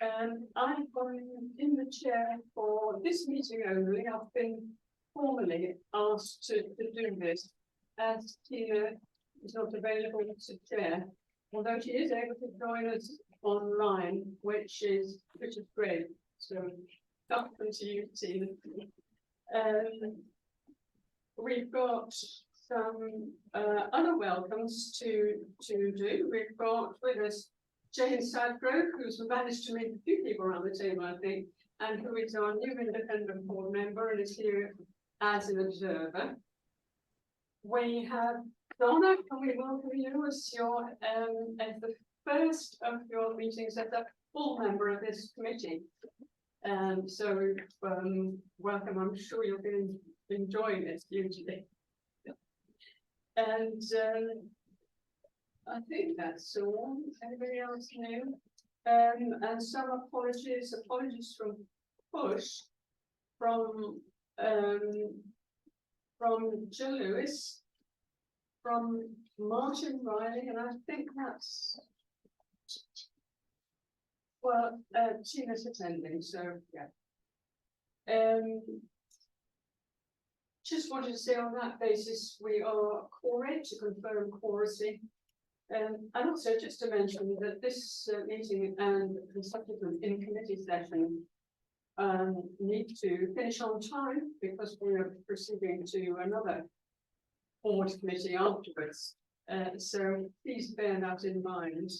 I'm in the chair for this meeting only. I've been formally asked to do this as Tina is not available to chair, although she is able to join us online, which is great. So welcome to you, Tina. We've got some other welcomes to do. We've got with us Jane Sadgrove, who's managed to meet a few people around the table, I think, and who is our new independent board member and is here as an observer. We have Donna, can we welcome you as your as the first of your meetings as a full member of this committee. Welcome. I'm sure you'll be enjoying this hugely. And I think that's all. Anybody else new? And some apologies from Push, from Jill Lewis, from Martin Riley, and I think that's well, Tina's attending, so yeah. Just wanted to say on that basis we are correct to confirm quorum. And also just to mention that this meeting and the subsequent in-committee session need to finish on time because we are proceeding to another board committee afterwards. So please bear that in mind.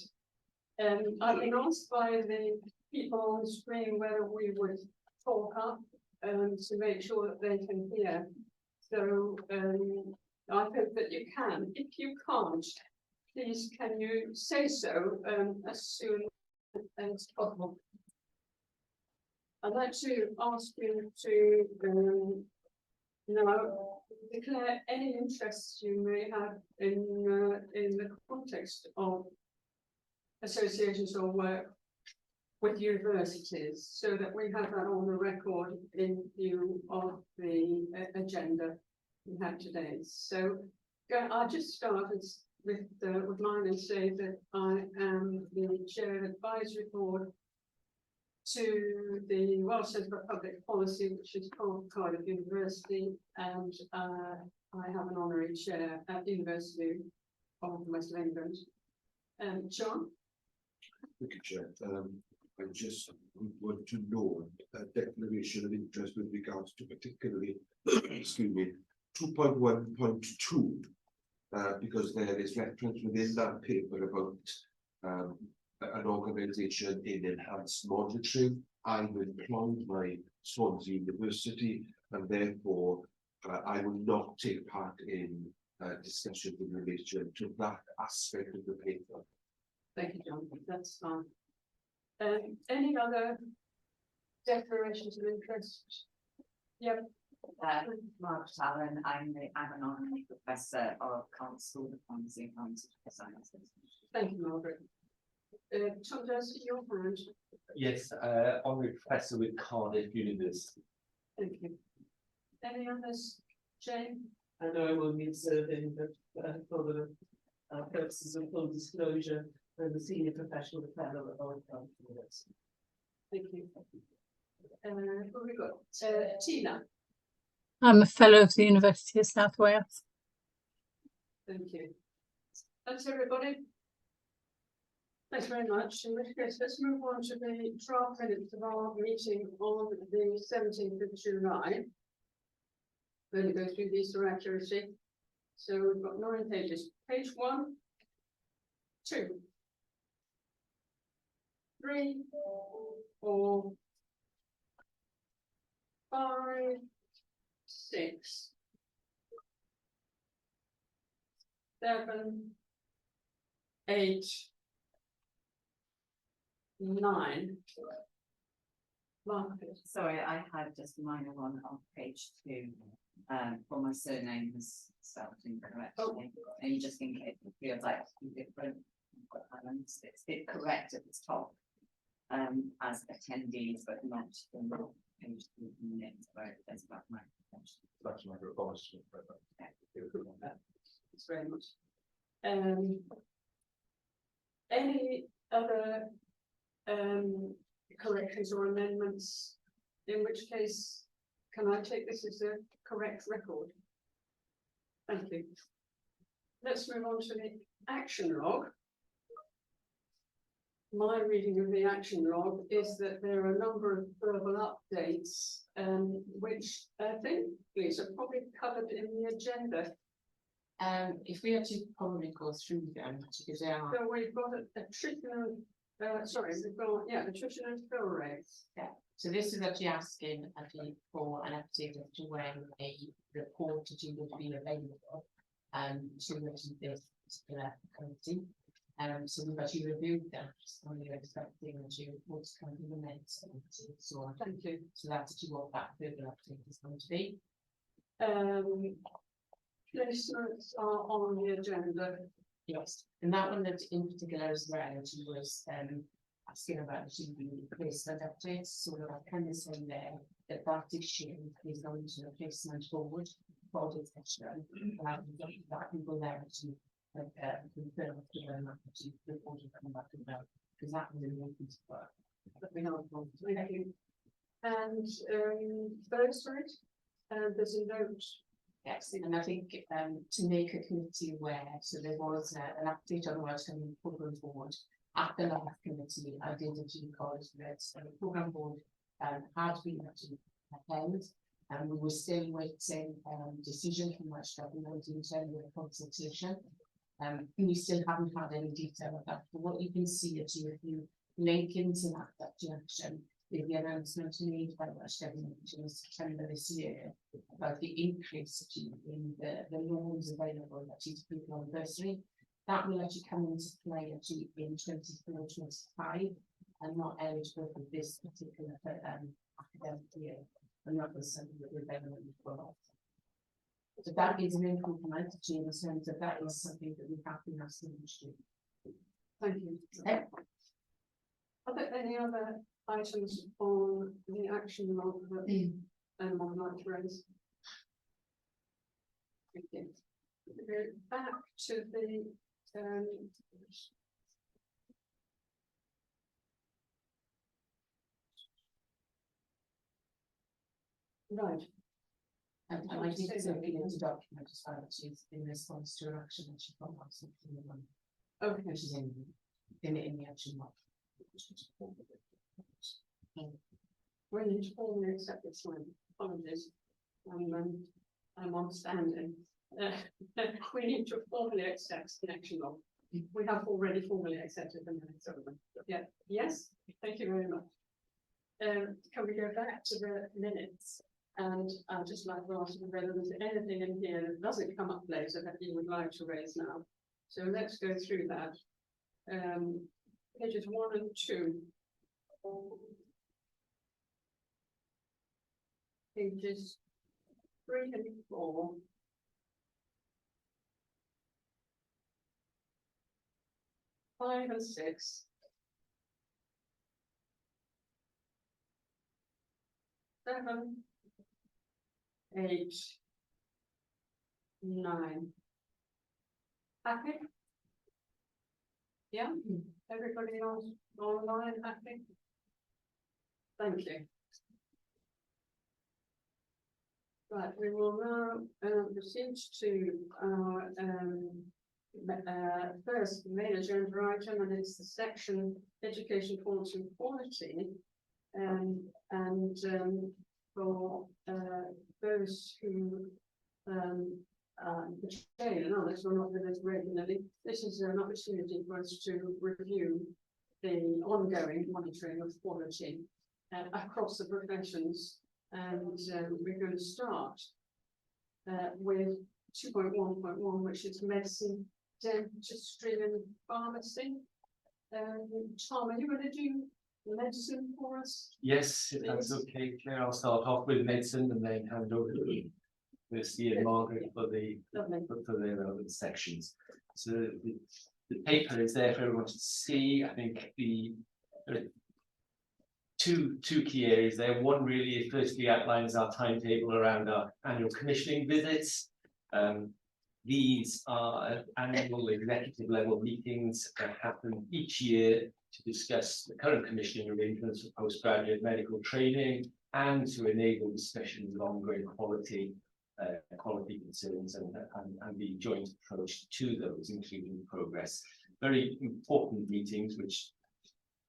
I've been asked by the people on the screen whether we would talk up to make sure that they can hear. So I hope that you can. If you can't, please can you say so as soon as possible. I'd like to ask you to now declare any interests you may have in the context of associations or work with universities, so that we have that on the record in view of the agenda we have today. So I'll just start with mine and say that I am the chair of advisory board to the Welsh Centre for Public Policy, which is part of Cardiff University, and I have an honorary chair at the University of West England. John? Thank you, Chair. I just want to know a declaration of interest with regards to particularly, excuse me, 2.1.2, because there is reference within that paper about an organisation in enhanced monitoring. I'm employed by Swansea University, and therefore I will not take part in discussion in relation to that aspect of the paper. Thank you, John. That's fine. Any other declarations of interest? Yep. Mark Allen, I'm an honorary professor of Council of Pharmacy and Pharmaceutical Sciences. Thank you, Margaret. Tom, does your hand? Yes, honorary professor with Cardiff University. Thank you. Any others? Jane? And I will be serving for the purposes of full disclosure and the senior professional fellow at Cardiff University. Thank you. Who have we got? Tina. I'm a fellow of the University of South Wales. Thank you. That's everybody. Thanks very much. In which case, let's move on to the draft minutes of our meeting on the 17th of July. We're going to go through these for accuracy. So we've got 9 pages. Page 1, 2, 3, 4, 5, 6, 7, 8, 9. Sorry, I had just a minor one on page 2. For my surname was spelled incorrectly. And just in case it feels like it's different, it's correct at the top as attendees, but not in the page 2 minutes where there's about my attention. That's my response. Thanks very much. Any other corrections or amendments, in which case, can I take this as a correct record? Thank you. Let's move on to the action log. My reading of the action log is that there are a number of verbal updates, which I think these are probably covered in the agenda. If we had to probably go through them, because they are, So we've got attrition, we've got, attrition and fill rates. so this is actually asking actually for an update as to when a report would be available. To this particular committee. So we've actually reviewed them, just only expecting to what's coming in the next committee. So Thank you. so that's actually what that further update is going to be. Placements are on the agenda. Yes, and that one that in particular as well, she was asking about the placement updates, so I kind of say there that that issue is going to the placement forward for the session. That can go there to confirm to them to report and come back to them, because that was really important to work. That we have one. Thank you. And bursary, there's a note. Yes, and I think to make a committee aware, so there was an update on what's coming program board. At the last committee, I did actually call it that the program board had been actually held, and we were still waiting decision from Welsh Government in terms of consultation. We still haven't had any detail of that. But what you can see is if you link into that junction, the announcement made by Welsh Government in September this year about the increase in the loans available to people on bursary. That will actually come into play actually in 24-25 and not eligible for this particular academic year. And that was something that we're very for. So that is an improvement in terms of that is something that we have been asking them to do. Thank you. Yeah. Are there any other items on the action log that anyone would like to raise? Thank you. We're back to the right. And I did something in the document as well, which is in response to an action that she got on something Okay. which is in the action log. We need to formally accept this one. Apologies. I'm on standing. We need to formally accept the action log. We have already formally accepted the minutes of them. Yeah, yes, thank you very much. Can we go back to the minutes? And I'd just like to ask whether there's anything in here that doesn't come up later that you would like to raise now. So let's go through that. Pages 1 and 2. Pages 3 and 4. Five and 6. 7. 8. 9. Happy? Yeah, everybody else online happy? Thank you. Right, we will now proceed to our first main agenda item, and it's the section education quality and quality. For those who and others who are not with us regularly, this is an opportunity for us to review the ongoing monitoring of quality across the professions. And we're going to start with 2.1.1, which is medicine, dentistry and pharmacy. Tom, are you going to do medicine for us? Yes, if that's okay, Claire, I'll start off with medicine and then hand over to Kirsty and Margaret for the their relevant sections. So the paper is there for everyone to see. I think there are two key areas there. One really firstly outlines our timetable around our annual commissioning visits. These are annual executive level meetings that happen each year to discuss the current commissioning arrangements for postgraduate medical training and to enable discussions of ongoing quality concerns and the joint approach to those, including progress. Very important meetings which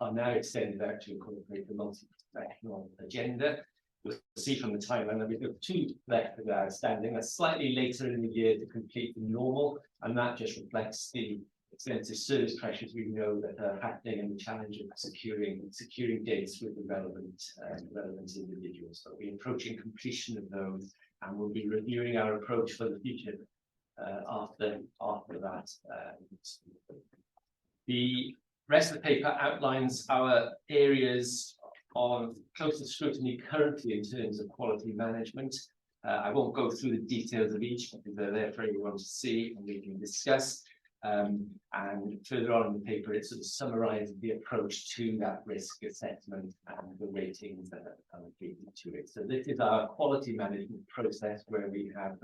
are now extended out to incorporate the multi-professional agenda. You'll see from the timeline that we've got 2 left that are outstanding. That's slightly later in the year to complete the normal, and that just reflects the extensive service pressures we know that are happening and the challenge of securing dates with the relevant individuals. But we're approaching completion of those, and we'll be reviewing our approach for the future after that. The rest of the paper outlines our areas of closer scrutiny currently in terms of quality management. I won't go through the details of each because they're there for everyone to see and we can discuss. And further on in the paper, it sort of summarizes the approach to that risk assessment and the ratings that are allocated to it. So this is our quality management process where we have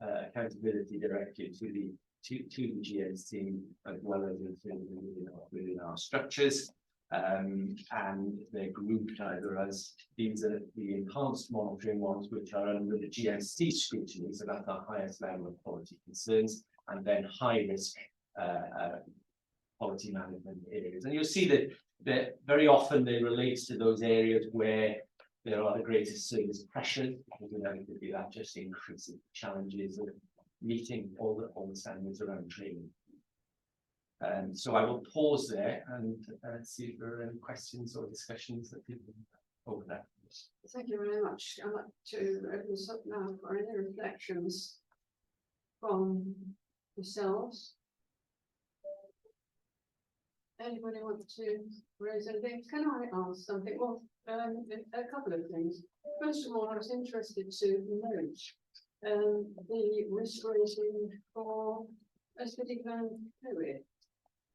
accountability directed to the GNC as well as within our structures. And they're grouped either as these are the enhanced monitoring ones, which are under the GNC scrutiny, so that's our highest level of quality concerns, and then high risk quality management areas. And you'll see that very often they relate to those areas where there are the greatest service pressures, because inevitably that just increases challenges of meeting all the standards around training. So I will pause there and see if there are any questions or discussions that people have over that. Thank you very much. I'd like to open this up now for any reflections from yourselves. Anybody want to raise anything? Can I ask something? Well, a couple of things. First of all, I was interested to note the risk rating for aesthetic fluid,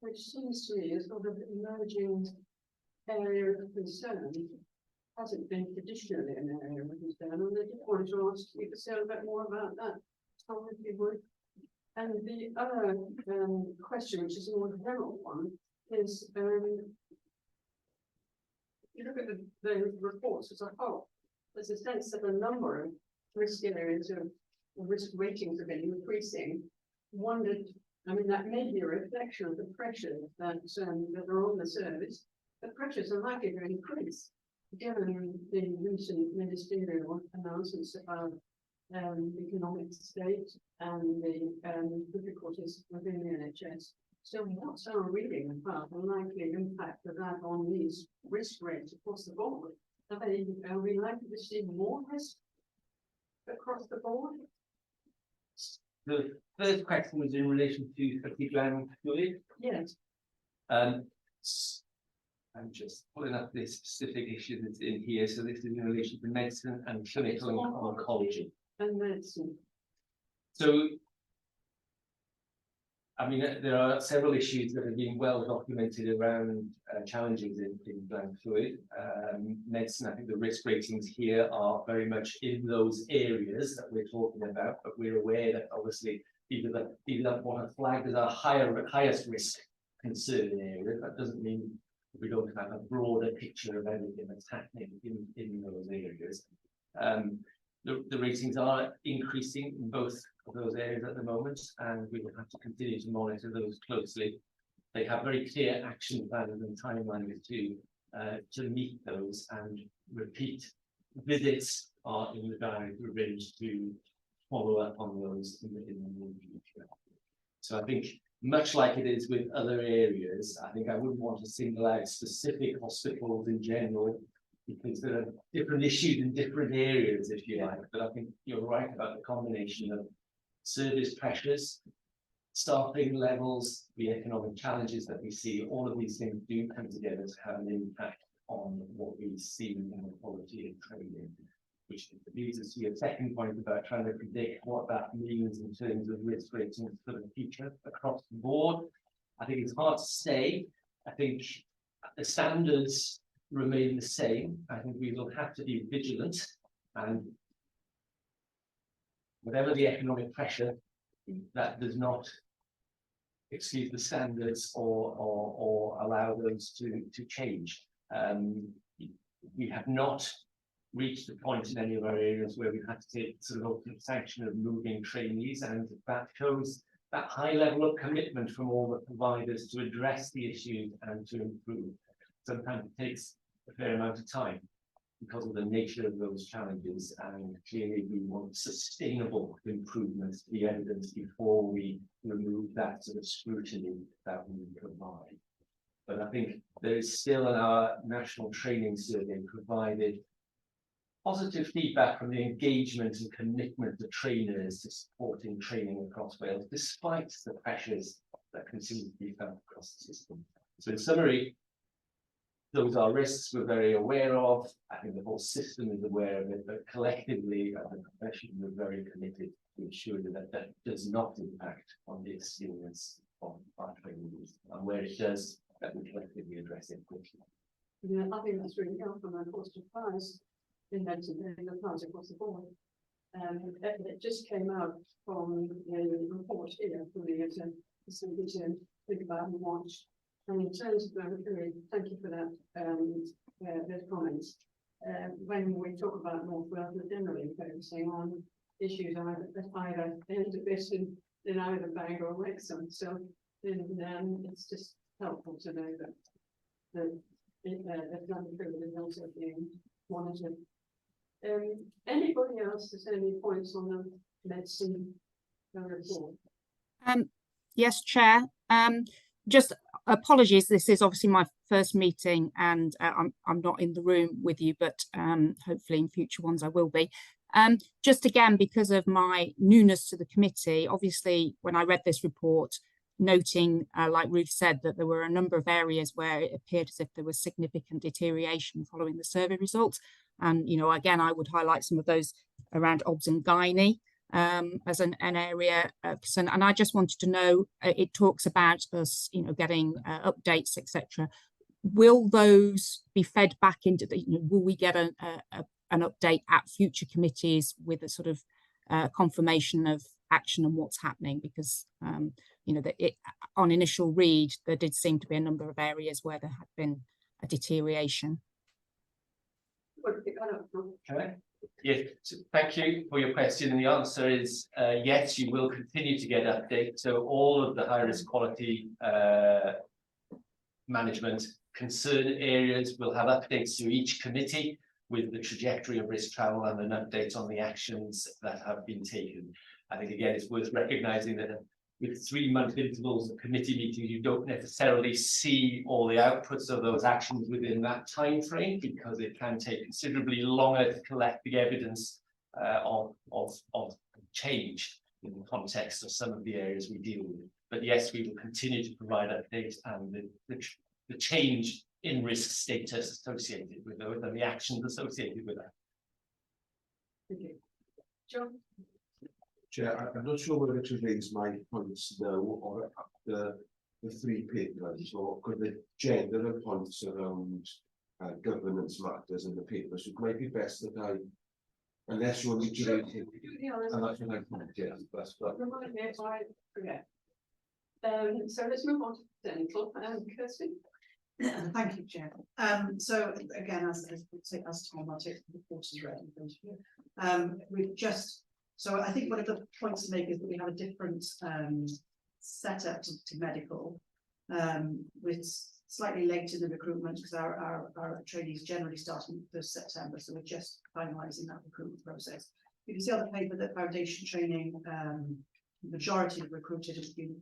which seems to me a sort of emerging area of concern. Hasn't been traditionally an area of concern, and I just wanted to ask you to say a bit more about that, Tom, if you would. And the other question, which is a more general one, is you look at the reports as a whole, there's a sense that a number of risk areas of risk ratings have been increasing. Wondered, I mean, that may be a reflection of the pressures that are on the service. The pressures are likely to increase given the recent ministerial announcements about the economic state and the difficulties within the NHS. So what's our reading about the likely impact of that on these risk rates across the board? Are we likely to see more risk across the board? The first question was in relation to fatigue fluid. Yes. I'm just pulling up the specific issue that's in here. So this is in relation to medicine and clinical oncology. And medicine. So, I mean, there are several issues that have been well documented around challenges in gland fluid. Medicine, I think the risk ratings here are very much in those areas that we're talking about, but we're aware that obviously these are what are flagged as our highest risk concern area. That doesn't mean we don't have a broader picture of everything that's happening in those areas. The ratings are increasing in both of those areas at the moment, and we will have to continue to monitor those closely. They have very clear action plans and timelines to meet those, and repeat visits are in the diary to arrange to follow up on those in the near future. So I think, much like it is with other areas, I think I wouldn't want to single out specific hospitals in general, because there are different issues in different areas, if you like. But I think you're right about the combination of service pressures, staffing levels, the economic challenges that we see. All of these things do come together to have an impact on what we see in the quality of training, which leads us to your second point about trying to predict what that means in terms of risk ratings for the future across the board. I think it's hard to say. I think the standards remain the same. I think we will have to be vigilant, and whatever the economic pressure that does not exceed the standards or allow those to change. We have not reached the point in any of our areas where we've had to take sort of ultimate sanction of moving trainees, and that shows that high level of commitment from all the providers to address the issues and to improve. Sometimes it takes a fair amount of time because of the nature of those challenges, and clearly we want sustainable improvements to be evidenced before we remove that sort of scrutiny that we provide. But I think there is still in our national training survey provided positive feedback from the engagement and commitment of trainers to supporting training across Wales, despite the pressures that continue to be felt across the system. So in summary, those are risks we're very aware of. I think the whole system is aware of it, but collectively, as a profession, we're very committed to ensuring that that does not impact on the experience of our trainees, and where it does, that we collectively address it quickly. Yeah, I think that's really helpful, and of course, the prize in medicine, the prize across the board. It just came out from the report here for me to something to think about and watch. And in terms of that, thank you for that, those comments. When we talk about North Wales, we're generally focusing on issues either end of this in either Bangor or Wrexham. So it's just helpful to know that the plan is also being monitored. Anybody else has any points on the medicine report? Yes, Chair. Just apologies, this is obviously my first meeting, and I'm not in the room with you, but hopefully in future ones I will be. Just again, because of my newness to the committee, obviously when I read this report, noting, like Ruth said, that there were a number of areas where it appeared as if there was significant deterioration following the survey results. And, you know, again, I would highlight some of those around OBS and gynae as an area of concern. And I just wanted to know, it talks about us, you know, getting updates, etc. Will those be fed back into the, you know, will we get an update at future committees with a sort of confirmation of action and what's happening? Because, you know, that on initial read, there did seem to be a number of areas where there had been a deterioration. Okay. Yes, so thank you for your question, and the answer is yes, you will continue to get updates. So all of the high-risk quality management concern areas will have updates to each committee with the trajectory of risk travel and an update on the actions that have been taken. I think again it's worth recognising that with 3-month intervals of committee meetings, you don't necessarily see all the outputs of those actions within that time frame, because it can take considerably longer to collect the evidence of change in the context of some of the areas we deal with. But yes, we will continue to provide updates and the change in risk status associated with those and the actions associated with that. Thank you. John? Chair, I'm not sure whether to raise my points now or after the 3 papers, or could the general points around governance matters in the papers. It might be best that I, unless you want me to raise it, and that's when I can, yeah, that's right. Remind me if I forget. So let's move on to dental and Kirsty. Thank you, Chair. So again, as Tom, I'll take the report as read. We've just, so I think one of the points to make is that we have a different setup to medical, with slightly late in the recruitment, because our trainees generally start on the 1st September, so we're just finalising that recruitment process. You can see on the paper that foundation training, majority of recruited has been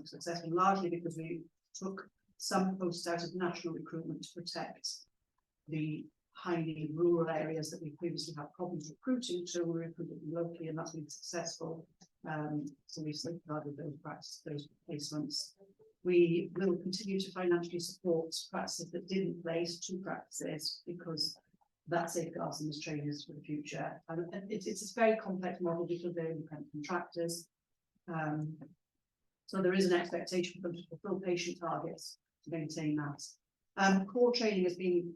successful, largely because we took some posts out of national recruitment to protect the highly rural areas that we previously had problems recruiting, so we recruited them locally, and that's been successful. So we've safeguarded those placements. We will continue to financially support practices that didn't place 2 practices, because that safeguards them as trainers for the future. And it's a very complex model because they're independent contractors. So there is an expectation for them to fulfill patient targets to maintain that. Core training has been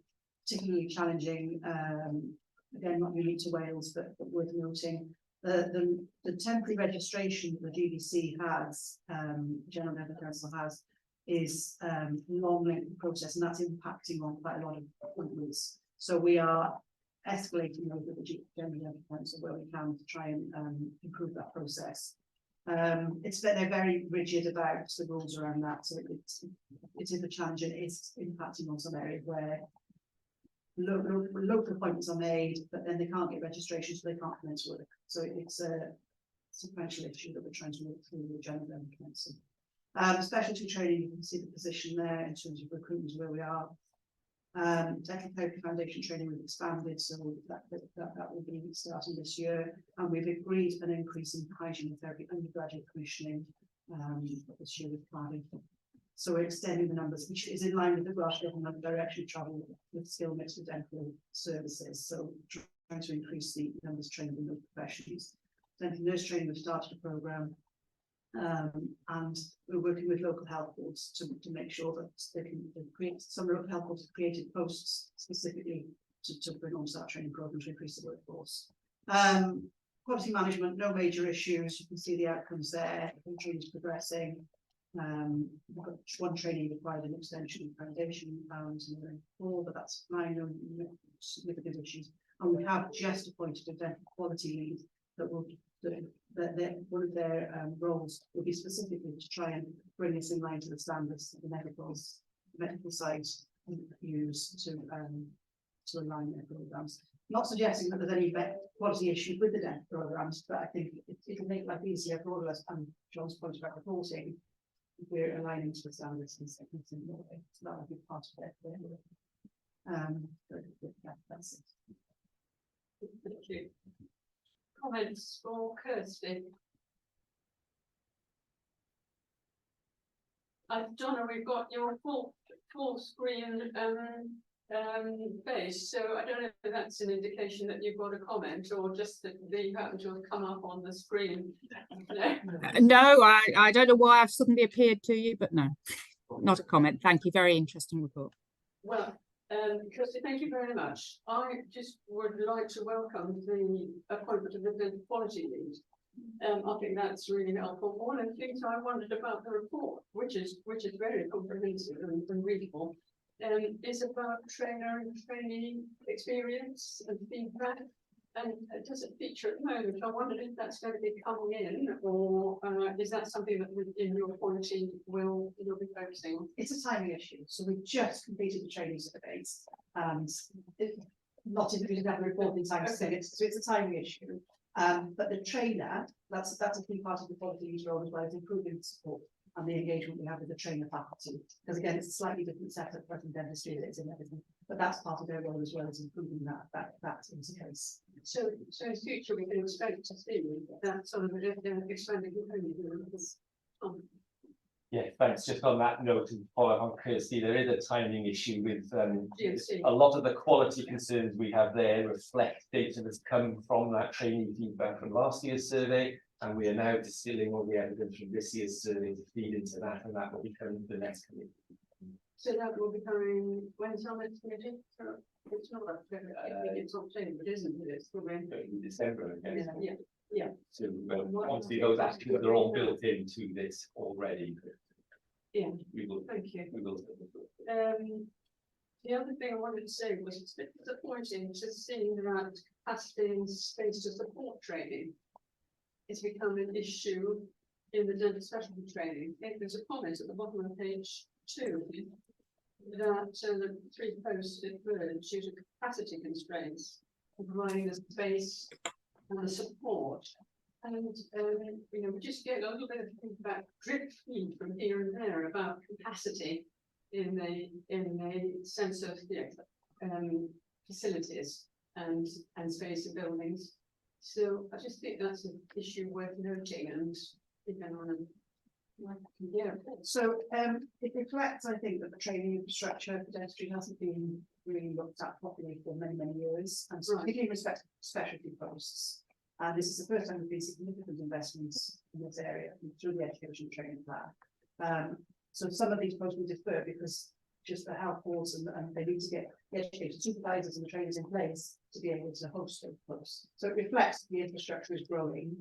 particularly challenging, again, not unique to Wales, but worth noting. The temporary registration the GDC has, General Dental Council has, is long lengthy process, and that's impacting on quite a lot of appointments. So we are escalating over the General Dental Council where we can to try and improve that process. They're very rigid about the rules around that, so it is a challenge, and it's impacting on some areas where local appointments are made, but then they can't get registration, so they can't commence work. So it's a sequential issue that we're trying to work through with the General Dental Council. Specialty training, you can see the position there in terms of recruitment where we are. Dental Therapy Foundation training we've expanded, so that will be starting this year, and we've agreed an increase in hygiene therapy undergraduate commissioning this year with planning. So we're extending the numbers, which is in line with the Welsh Government direction of travel with skill mixed with dental services. So trying to increase the numbers trained in those professions. Dental nurse training, we've started a programme. And we're working with local health boards to make sure that they can create, some local health boards have created posts specifically to bring on that training program to increase the workforce. Quality management, no major issues. You can see the outcomes there. The training is progressing. We've got one training required an extension of foundation and 4, but that's fine, no significant issues. And we have just appointed a dental quality lead that will that one of their roles will be specifically to try and bring us in line to the standards that the medical side use to align their programs. Not suggesting that there's any quality issues with the dental programs, but I think it'll make life easier for all of us. And John's point about reporting, if we're aligning to the standards and segments in the way, so that will be part of their work. That's it. Thank you. Comments for Kirsty? Donna, we've got your full screen base, so I don't know if that's an indication that you've got a comment or just that they happen to have come up on the screen. No, I don't know why I've suddenly appeared to you, but no, not a comment. Thank you. Very interesting report. Well, Kirsty, thank you very much. I just would like to welcome the appointment of the dental quality lead. I think that's really helpful. One of the things I wondered about the report, which is very comprehensive and readable, is about trainer and trainee experience and feedback. And it doesn't feature at the moment. I wondered if that's going to be coming in, or is that something that in your quality you'll be focusing on? It's a timing issue. So we've just completed the training surveys, and not included that reporting time. So it's a timing issue. But the trainer, that's a key part of the quality lead role as well as improving support and the engagement we have with the trainer faculty. Because again, it's a slightly different setup from dentistry that is in everything, but that's part of their role as well as improving that interface. So in future we can expect to see that sort of expanding. Yeah, thanks. Just on that note, and follow up on Kirsty, there is a timing issue with a lot of the quality concerns we have there reflect data that's come from that training feedback from last year's survey, and we are now distilling all the evidence from this year's survey to feed into that, and that will become the next committee. So that will be coming when's our next committee? It's not it's October, but isn't it? It's probably In December, okay? Yeah. So obviously those actions are all built into this already. Yeah. We will. Thank you. We will. The other thing I wanted to say was it's a bit disappointing to see that capacity and space to support training is becoming an issue in the dental specialty training. There's a comment at the bottom of page 2 that the 3 posts deferred due to capacity constraints, providing the space and the support. And we just get a little bit of feedback, drip feed from here and there about capacity in the sense of facilities and space of buildings. So I just think that's an issue worth noting, and So it reflects, I think, that the training infrastructure for dentistry hasn't been really looked at properly for many years, and so particularly in respect to specialty posts. And this is the first time there's been significant investments in this area through the education training plan. So some of these posts we defer because just the health boards and they need to get the educated supervisors and the trainers in place to be able to host those clubs. So it reflects the infrastructure is growing,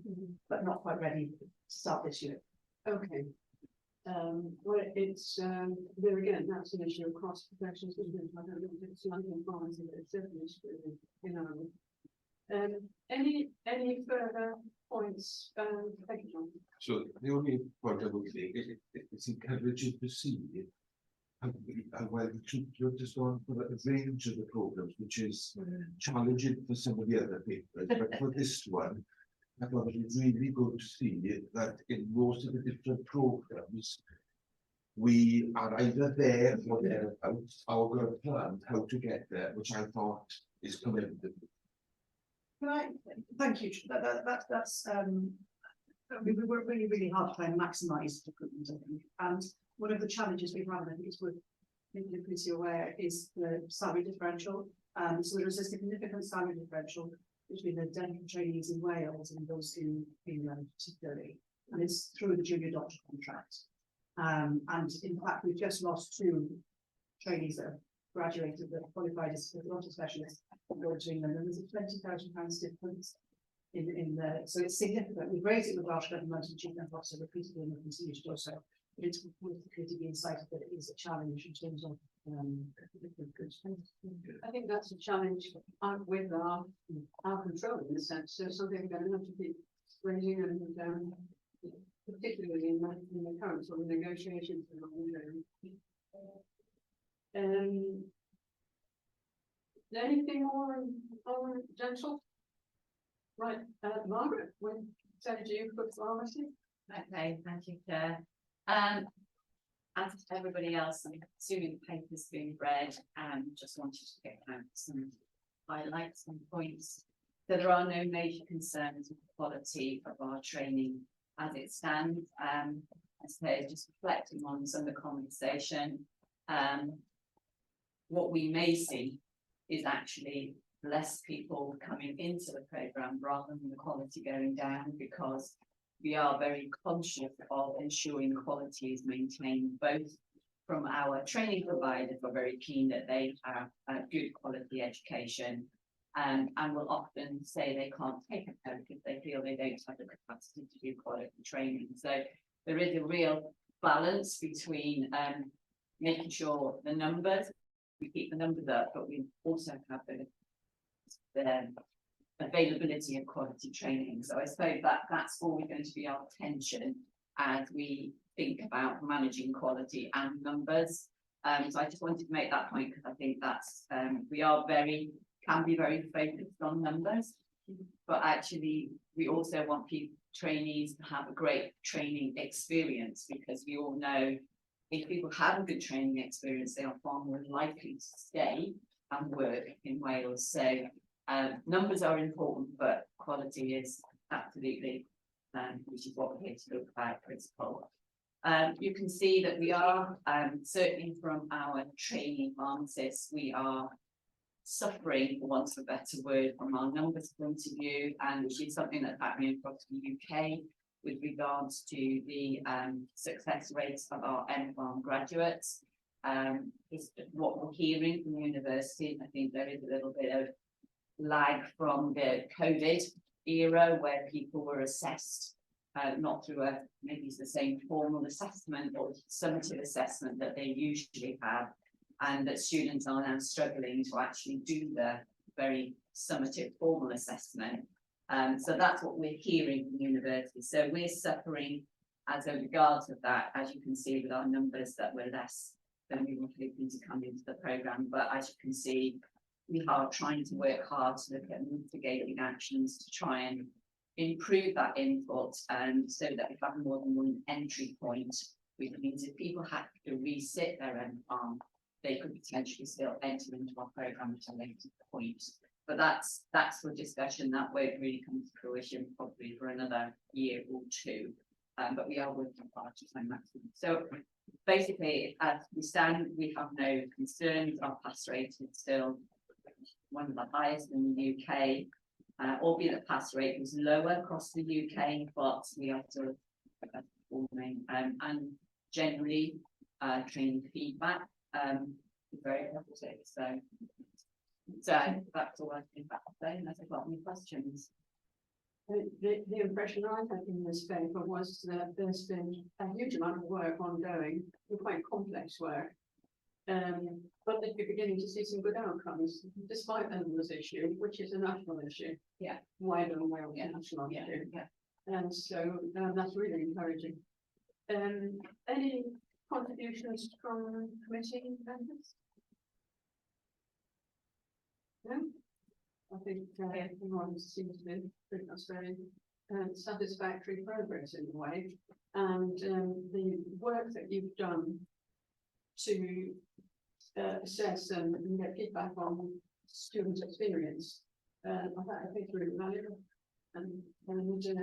but not quite ready to start this year. Okay. Well, it's, there again, that's an issue across professions, isn't it? I don't know if it's London Barnes, but it's certainly true in Ireland. Any further points, thank you, John. So the only point I would make is it's encouraging to see how well the children just gone for a range of the programs, which is challenging for some of the other papers, but for this one, I thought it was really good to see that in most of the different programs, we are either there or thereabouts, or got a plan how to get there, which I thought is commendable. Right, thank you. That's we work really hard to try and maximise recruitment, I think. And one of the challenges we have, and I think it's worth making the committee aware, is the salary differential. So there is a significant salary differential between the dental trainees in Wales and those in England particularly, and it's through the junior doctor contract. And in fact, we've just lost 2 trainees that have graduated that qualified as orthodontic specialists going to England, and there's a £20,000 difference in the, so it's significant. We've raised it with Welsh Government and Chief Medical Officer repeatedly, and we continue to do so. But it's worth the committee being cited that it is a challenge in terms of I think that's a challenge with our control in the sense, so something we're going to have to be raising and particularly in the current sort of negotiations. Anything more on dental? Right, Margaret, when said you for pharmacy? Okay, thank you, Chair. As everybody else, I'm assuming the paper's been read and just wanted to get out some highlights and points. So there are no major concerns with the quality of our training as it stands. I suppose just reflecting on some of the conversation, what we may see is actually less people coming into the programme rather than the quality going down, because we are very conscious of ensuring quality is maintained, both from our training providers. We're very keen that they have a good quality education, and will often say they can't take a post if they feel they don't have the capacity to do quality training. So there is a real balance between making sure the numbers, we keep the numbers up, but we also have the availability of quality training. So I suppose that's always going to be our tension as we think about managing quality and numbers. So I just wanted to make that point, because I think that's we can be very focused on numbers, but actually we also want trainees to have a great training experience, because we all know if people have a good training experience, they are far more likely to stay and work in Wales. So numbers are important, but quality is absolutely, which is what we're here to talk about, principle. You can see that we are, certainly from our training pharmacists, we are suffering, for want of a better word, from our numbers point of view, and which is something that's happening across the UK with regards to the success rates of our MPharm graduates. Is what we're hearing from the university. I think there is a little bit of lag from the COVID era where people were assessed not through maybe it's the same formal assessment or summative assessment that they usually have, and that students are now struggling to actually do the very summative formal assessment. So that's what we're hearing from the university. So we're suffering as a regards of that, as you can see with our numbers, that we're less than we were hoping to come into the programme. But as you can see, we are trying to work hard to look at mitigating actions to try and improve that input, and so that if we have more than one entry point, which means if people have to resit their MPharm, they could potentially still enter into our programme at a later point. But that's for discussion that won't really come to fruition probably for another year or two. But we are working hard to find maximum. So basically, as we stand, we have no concerns. Our pass rate is still one of the highest in the UK, albeit the pass rate was lower across the UK, but we are still performing. And generally, training feedback very positive, so that's all I think about today, unless I've got any questions. The impression I had in this paper was that there's been a huge amount of work ongoing, and quite complex work. But that you're beginning to see some good outcomes, despite the numbers issue, which is a national issue. Yeah. Wider than Wales, Yeah. national Yeah, issue. yeah. And so that's really encouraging. Any contributions from committee members? No? I think everyone seems to be pretty much very satisfactory progress in a way. And the work that you've done to assess and get feedback on student experience, I think it's really valuable. And you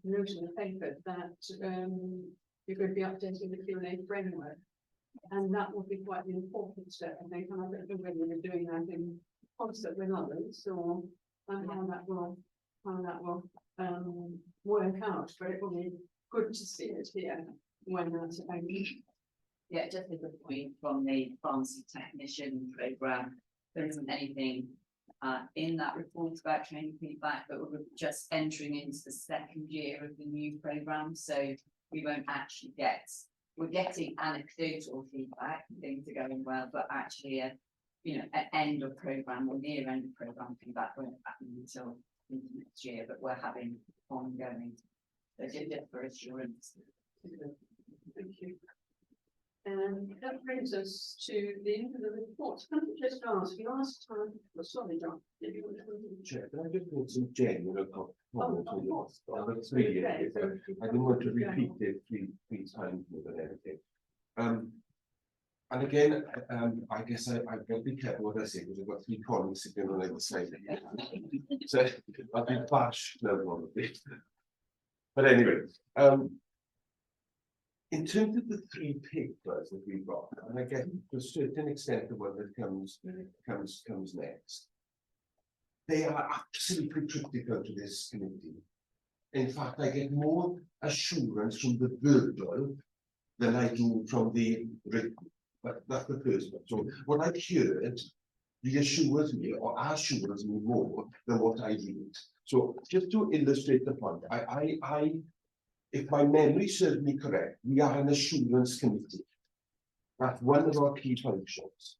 noted in the paper that you're going to be updating the Q&A framework, and that will be quite an important step, I think. And I don't know whether you're doing that in concert with others or how that will work out, but it will be good to see it here when that's about. Yeah, just as a point from the pharmacy technician programme, there isn't anything in that report about training feedback, but we're just entering into the second year of the new programme, so we won't actually we're getting anecdotal feedback, things are going well, but actually at end of programme or near end of programme feedback won't happen until next year, but we're having ongoing. So just for assurance. Thank you. And that brings us to the end of the report. Can I just ask, last time, sorry, John, did you want to? Chair, can I just make some genuine comments on course. the 3 years? Okay, I didn't want to repeat it three times more than anything. And again, I guess I've got to be careful what I say because I've got 3 colleagues sitting on either side. So I'll be bash no one of it. But anyway, in terms of the 3 papers that we've got, and I get to a certain extent the one that comes next, they are absolutely critical to this committee. In fact, I get more assurance from the verbal than I do from the written. But that's the first one. So what I've heard reassures me or assures me more than what I read. So just to illustrate the point, if my memory serves me correct, we are an assurance committee. That's one of our key functions.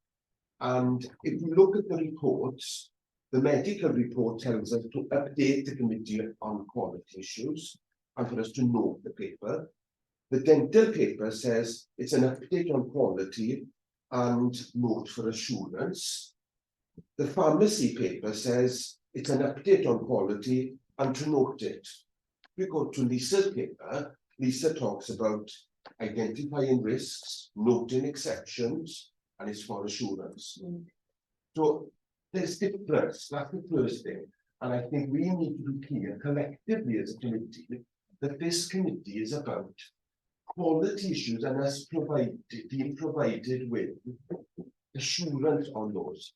And if we look at the reports, the medical report tells us to update the committee on quality issues and for us to note the paper. The dental paper says it's an update on quality and note for assurance. The pharmacy paper says it's an update on quality and to note it. We go to Lisa's paper. Lisa talks about identifying risks, noting exceptions, and it's for assurance. So there's difference. That's the first thing. And I think we need to be clear collectively as a committee that this committee is about quality issues and us being provided with assurance on those.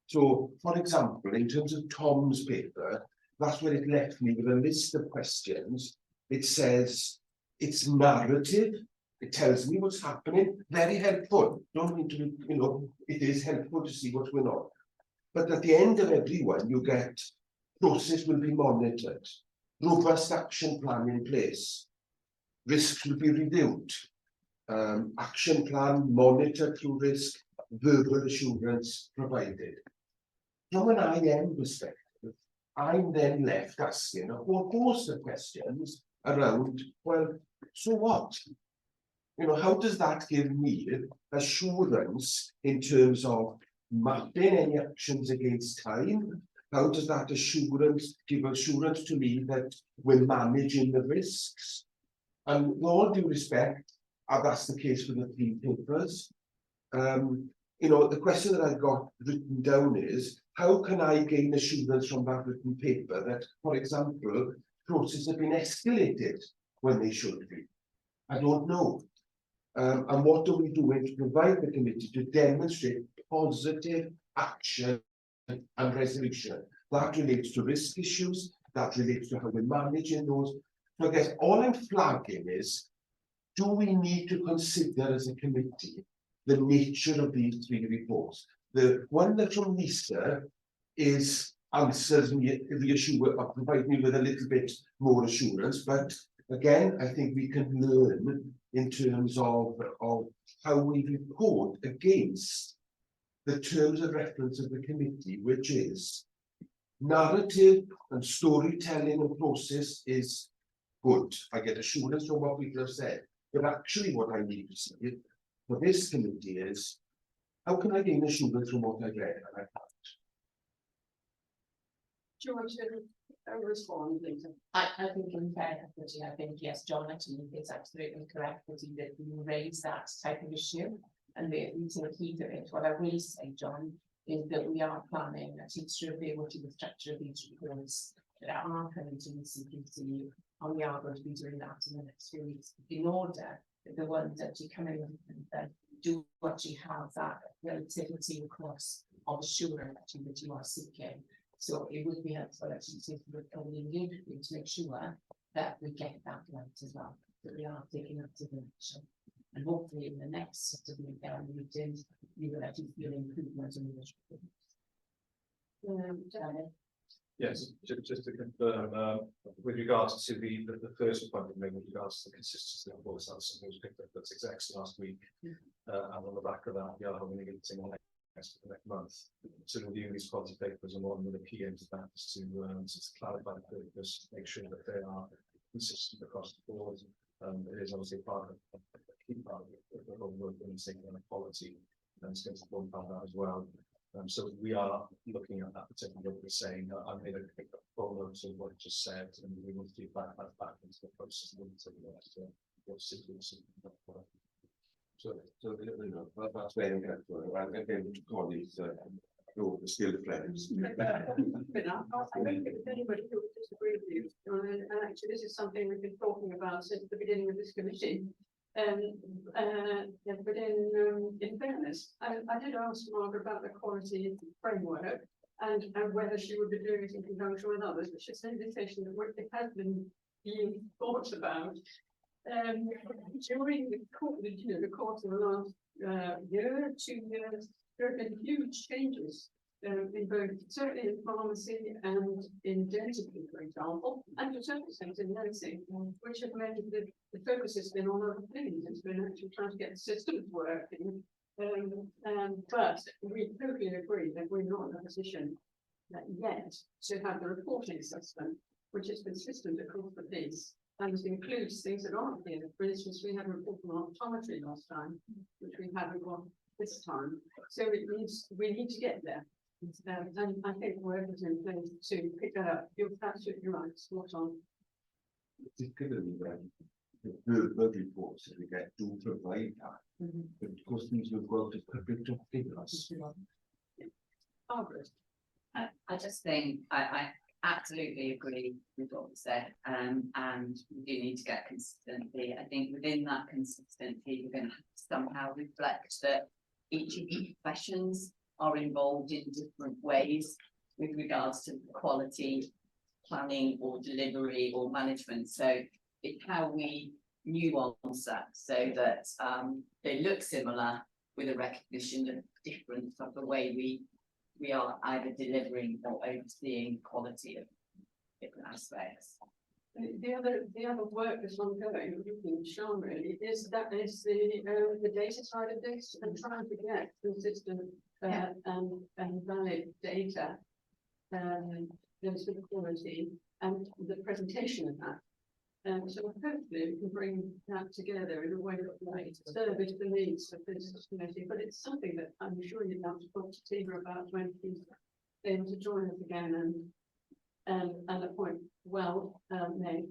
So, for example, in terms of Tom's paper, that's where it left me with a list of questions. It says it's narrative. It tells me what's happening. Very helpful. Don't mean to, it is helpful to see what's going on. But at the end of every one, you get process will be monitored, robust action plan in place, risks will be reviewed, action plan monitored through risk, verbal assurance provided. From an IM perspective, I'm then left asking a whole host of questions around, well, so what? How does that give me assurance in terms of mapping any actions against time? How does that assurance give assurance to me that we're managing the risks? And with all due respect, that's the case for the 3 papers. The question that I've got written down is, how can I gain assurance from that written paper that, for example, processes have been escalated when they should be? I don't know. And what are we doing to provide the committee to demonstrate positive action and resolution? That relates to risk issues, that relates to how we're managing those. So I guess all I'm flagging is, do we need to consider as a committee the nature of these three reports. The one that's from Lisa is answers me the issue or provide me with a little bit more assurance, but again, I think we can learn in terms of how we report against the terms of reference of the committee, which is narrative and storytelling and process is good. I get assurance from what people have said, but actually what I need to see for this committee is, how can I gain assurance from what I read? And I can't. Do you want to respond, Lisa? I think in fair equity, I think, yes, John actually is absolutely correct, that you raise that type of issue. And the key to it, what I will say, John, is that we are planning a teacher review, which is the structure of these reports that are coming to the CPC, and we are going to be doing that in the next few weeks, in order that the ones that you come in and do actually have that relativity across of assurance that you are seeking. So it would be helpful actually to make sure that we get that right as well, that we are taking active action. And hopefully in the next sort of meeting, you will actually feel improvement in the Yes, just to confirm, with regards to the first point we made with regards to the consistency of voice, that's something was picked up at execs last week. And on the back of that, we are having a meeting on next month to review these quality papers, and one of the key aims of that is to clarify the purpose, make sure that they are consistent across the board. It is obviously part of a key part of the whole work in the quality, and it's going to form part of that as well. So we are looking at that particular what we're saying. I'm going to pick up full notes of what you just said, and we want to do back into the process. So you know, that's where I'm going to call these the skilled friends. I don't think there's anybody who would disagree with you, and actually this is something we've been talking about since the beginning of this committee. But in fairness, I did ask Margaret about the quality framework and whether she would be doing it in conjunction with others, which is an indication that it has been being thought about. During the course of the last year, 2 years, there have been huge changes in both, certainly in pharmacy and in dentistry, for example, and to certain extent in nursing, which have meant that the focus has been on other things. It's been actually trying to get the systems working. But we totally agree that we're not in a position yet to have the reporting system, which is consistent across the piece. And it includes things that aren't here. For instance, we had a report on optometry last time, which we haven't got this time. So we need to get there. And I think work is in place to pick that up. You're absolutely right, spot on. Particularly when the verbal reports that we get do provide that. But of course, these will go to public documents. Margaret. I just think I absolutely agree with what was said, and we do need to get consistency. I think within that consistency, we're going to have to somehow reflect that each of the professions are involved in different ways with regards to quality planning or delivery or management. So it's how we nuance that so that they look similar with a recognition of difference of the way we are either delivering or overseeing quality of different aspects. The other work that's ongoing, Sean, really, is the data side of this and trying to get consistent and valid data, the quality and the presentation of that. So hopefully we can bring that together in a way that might service the needs of this committee. But it's something that I'm sure you'd have to talk to Tina about when she's able to join us again and a point well made.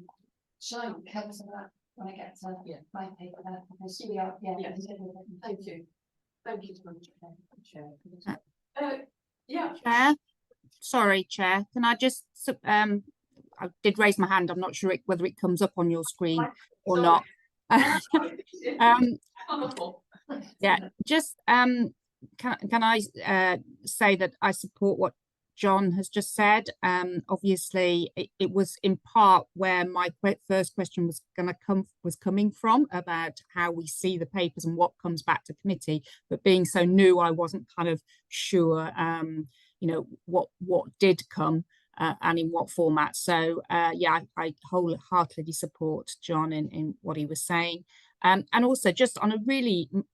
Shall I help some of that when I get to my paper? Because we are, Thank you. Thank you so much, Chair. Chair, sorry, Chair. Can I just I did raise my hand. I'm not sure whether it comes up on your screen or not. Yeah, just can I say that I support what John has just said. Obviously, it was in part where my first question was coming from about how we see the papers and what comes back to committee. But being so new, I wasn't kind of sure, you know, what did come and in what format. So yeah, I wholeheartedly support John in what he was saying. And also just on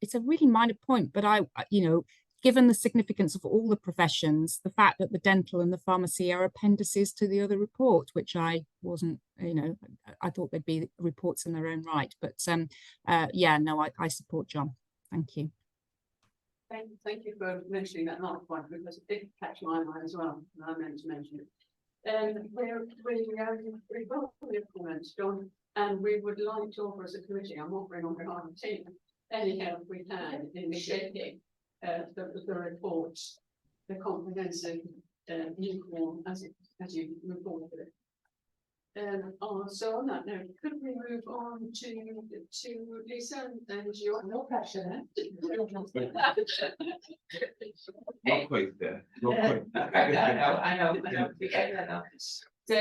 it's a really minor point, but you know, given the significance of all the professions, the fact that the dental and the pharmacy are appendices to the other report, which I wasn't, you know, I thought they'd be reports in their own right. But yeah, no, I support John. Thank you. Thank you for mentioning that last point, because it did catch my mind as well, and I meant to mention it. We welcome your comments, John, and we would like to offer as a committee, I'm offering on behalf of the team, any help we can in shaping the report, the comprehensive new form as you reported it. So on that note, could we move on to Lisa and your no pressure there? Not quite there. Not quite. I know. So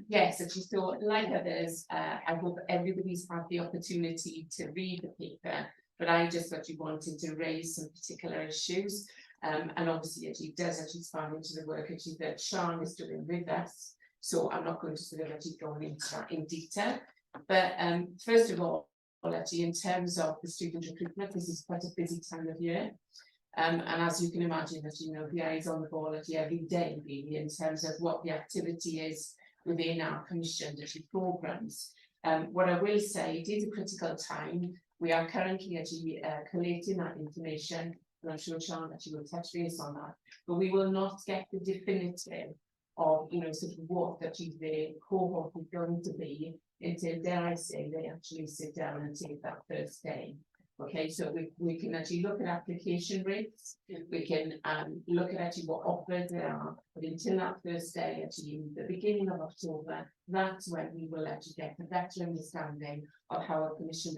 yes, as you thought, like others, I hope everybody's had the opportunity to read the paper, but I just actually wanted to raise some particular issues. And obviously as he does, as he's found into the work actually that Sean is doing with us. So I'm not going to sort of actually go into that in detail. But first of all, actually in terms of the student recruitment, this is quite a busy time of year. And as you can imagine, that you know, the eyes on the ball actually every day, really, in terms of what the activity is within our commissioned programmes. What I will say, it is a critical time. We are currently actually collating that information, and I'm sure Sean actually will touch base on that. But we will not get the definitive of, you know, sort of what actually the cohort is going to be until, dare I say, they actually sit down and take that first day. Okay, so we can actually look at application rates, we can look at actually what offers there are, but until that first day, actually in the beginning of October, that's when we will actually get a better understanding of how our commission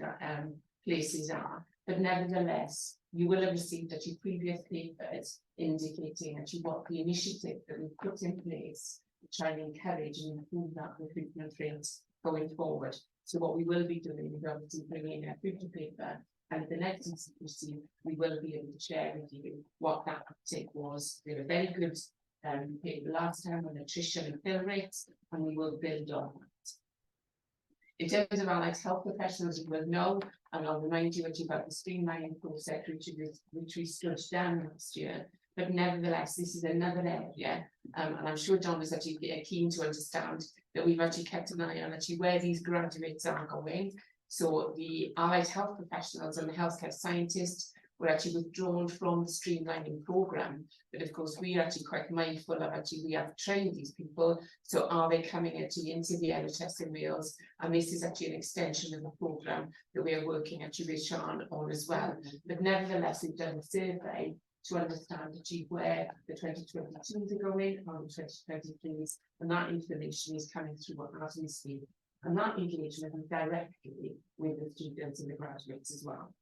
places are. But nevertheless, you will have received actually previous papers indicating actually what the initiative that we've put in place to try and encourage and improve that recruitment rate going forward. So what we will be doing is obviously bringing a future paper, and the next institution we will be able to share with you what that uptake was. We had a very good paper last time on nutrition and fill rates, and we will build on that. In terms of allied health professionals, you will know, and I'll remind you actually about the streamlining process which we stood down last year. But nevertheless, this is another area, and I'm sure John is actually keen to understand that we've actually kept an eye on actually where these graduates are going. So the allied health professionals and the healthcare scientists were actually withdrawn from the streamlining programme. But of course, we are actually quite mindful of actually we have trained these people. So are they coming actually into the NHS in Wales? And this is actually an extension of the programme that we are working actually with Sean on as well. But nevertheless, we've done a survey to understand actually where the 2022s are going and the 2023s, and that information is coming through as we speak. And that engagement is directly with the students and the graduates as well.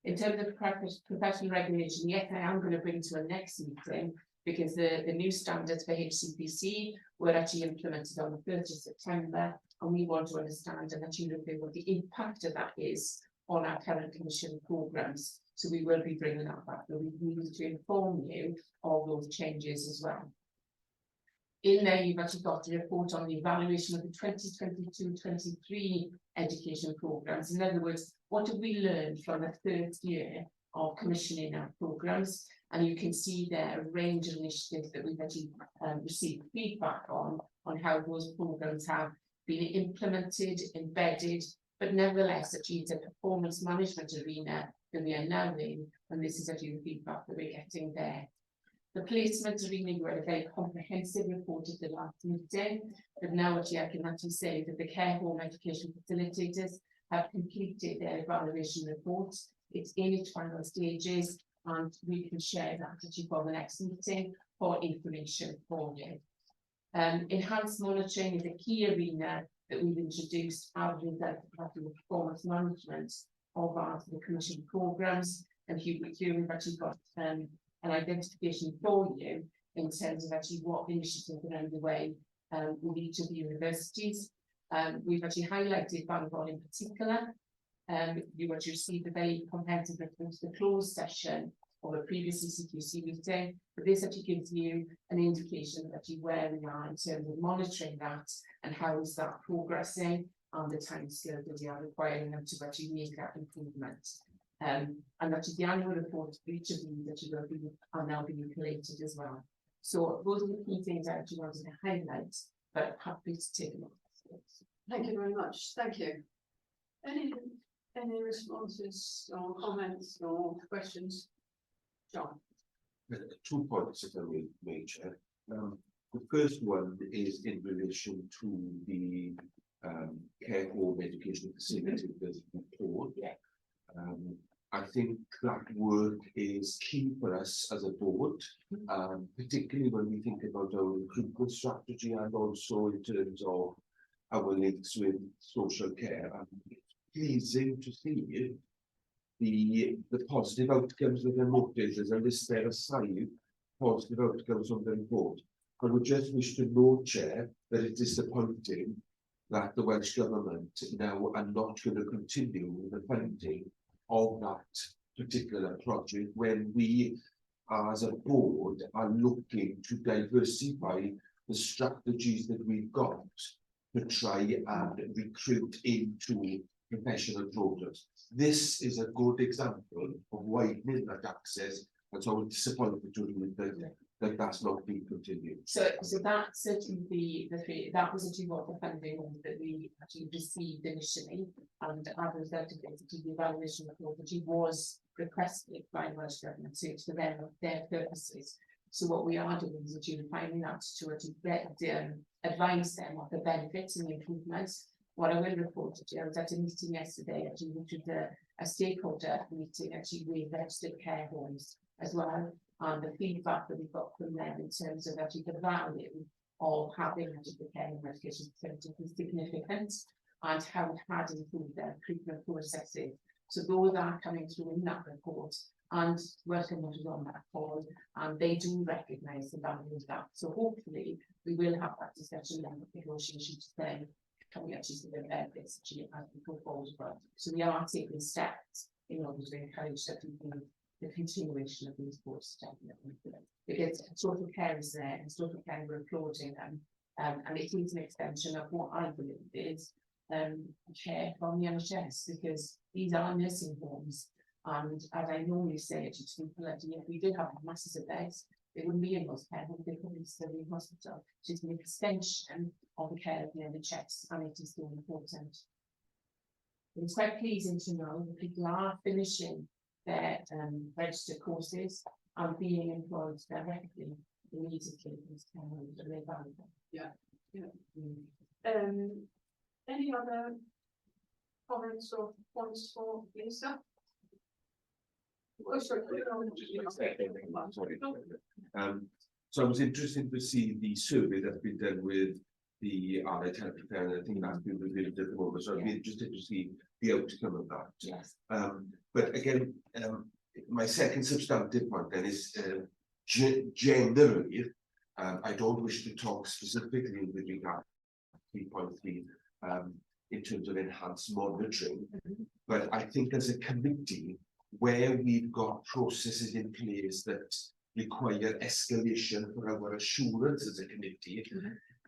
In terms of professional regulation, yes, I am going to bring to a next meeting, because the new standards for HCPC were actually implemented on the 30th of September, and we want to understand and actually look at what the impact of that is on our current commission programmes. So we will be bringing that back, but we need to inform you of those changes as well. In there, you've actually got the report on the evaluation of the 2022-23 education programmes. In other words, what have we learned from the third year of commissioning our programmes? And you can see there a range of initiatives that we've actually received feedback on how those programmes have been implemented, embedded, but nevertheless achieved a performance management arena that we are now in, and this is actually the feedback that we're getting there. The placement arena, you had a very comprehensive report at the last meeting, but now actually I can actually say that the care home education facilitators have completed their evaluation report. It's in its final stages, and we can share that actually for the next meeting for information for you. Enhanced monitoring is a key arena that we've introduced out of the performance management of our commission programmes, and here we've actually got an identification for you in terms of actually what initiatives are underway with each of the universities. We've actually highlighted Bangor in particular. You actually received a very comprehensive reference to the closed session or a previous CQC meeting, but this actually gives you an indication of actually where we are in terms of monitoring that and how is that progressing and the timescale that we are requiring them to actually make that improvement. And actually the annual report for each of these actually are now being collated as well. So those are the key things I actually wanted to highlight, but happy to take them. Thank you very much. Thank you. Any responses or comments or questions? John? 2 points if I may, Major. The first one is in relation to the care home education facility report. Yeah. I think that work is key for us as a board, particularly when we think about our recruitment strategy and also in terms of our links with social care. And it's pleasing to see the positive outcomes that are noted. There's a list there of 5 positive outcomes from the report. I would just wish to note, Chair, that it's disappointing that the Welsh Government now are not going to continue with the funding of that particular project when we as a board are looking to diversify the strategies that we've got to try and recruit into professional programs. This is a good example of widening that access, and so I'm disappointed to read that that's not being continued. So that's actually that was actually what the funding was that we actually received initially, and as a result of it, the evaluation report which was requested by the Welsh Government to their purposes. So what we are doing is actually finding out to actually advise them of the benefits and the improvements. What I will report to you, I was at a meeting yesterday, actually, which was a stakeholder meeting actually with registered care homes as well. And the feedback that we got from them in terms of actually the value of having registered care home education facility is significant, and how it had improved their recruitment processes. So those are coming through in that report, and Welcome was on that call, and they do recognise the value of that. So hopefully we will have that discussion and negotiation to say, can we actually see the benefits actually as we go forward? So we are taking steps in order to encourage that the continuation of these courses, because social care is there, and social care we're applauding them, and it is an extension of what I believe is care from the NHS, because these are nursing homes, and as I normally say to people, that if we did have masses of beds, they wouldn't be in those care homes, they couldn't still be in hospital. So it's an extension of the care of the NHS, and it is still important. It's quite pleasing to know that people are finishing their registered courses and being employed directly immediately in this care homes, and they're valuable. Yeah. Any other comments or points for Lisa? Oh, sorry. So I was interested to see the survey that's been done with the allied health care, and I think that's been reviewed at the moment. So I'd be interested to see the outcome of that. Yes. But again, my second substantive point then is generally, I don't wish to talk specifically with regard to 3.3 in terms of enhanced monitoring, but I think as a committee, where we've got processes in place that require escalation for our assurance as a committee,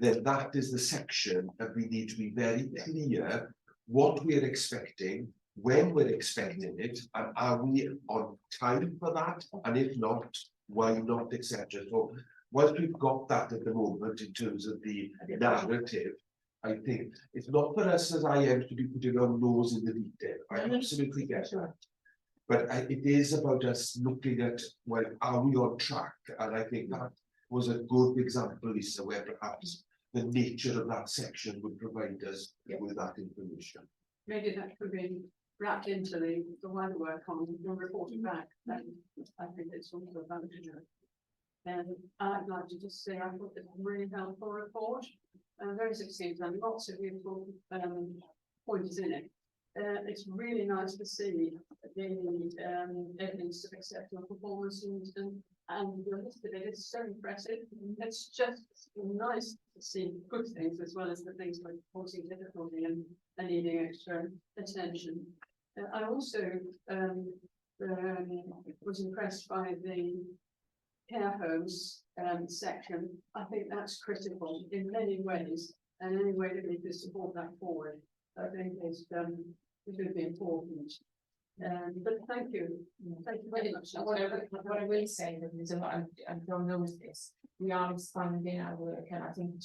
then that is the section that we need to be very clear what we're expecting, when we're expecting it, and are we on time for that, and if not, why not, etc. So once we've got that at the moment in terms of the narrative, I think it's not for us as IM to be putting our nose in the detail. I absolutely get that. But it is about us looking at, well, are we on track? And I think that was a good example, Lisa, where perhaps the nature of that section would provide us with that information. Maybe that could be wrapped into the wider work on the reporting back. I think it's also about to do. And I'd like to just say I thought this was a really helpful report, very succinct and lots of useful pointers in it. it's really nice to see the evidence of exceptional performance and the list of it is so impressive. It's just nice to see good things as well as the things like causing difficulty and needing extra attention. I also was impressed by the care homes section. I think that's critical in many ways, and any way that we can support that forward, I think is would be important. But thank you very much. What I will say that is, I don't know this, we are expanding our work, and I think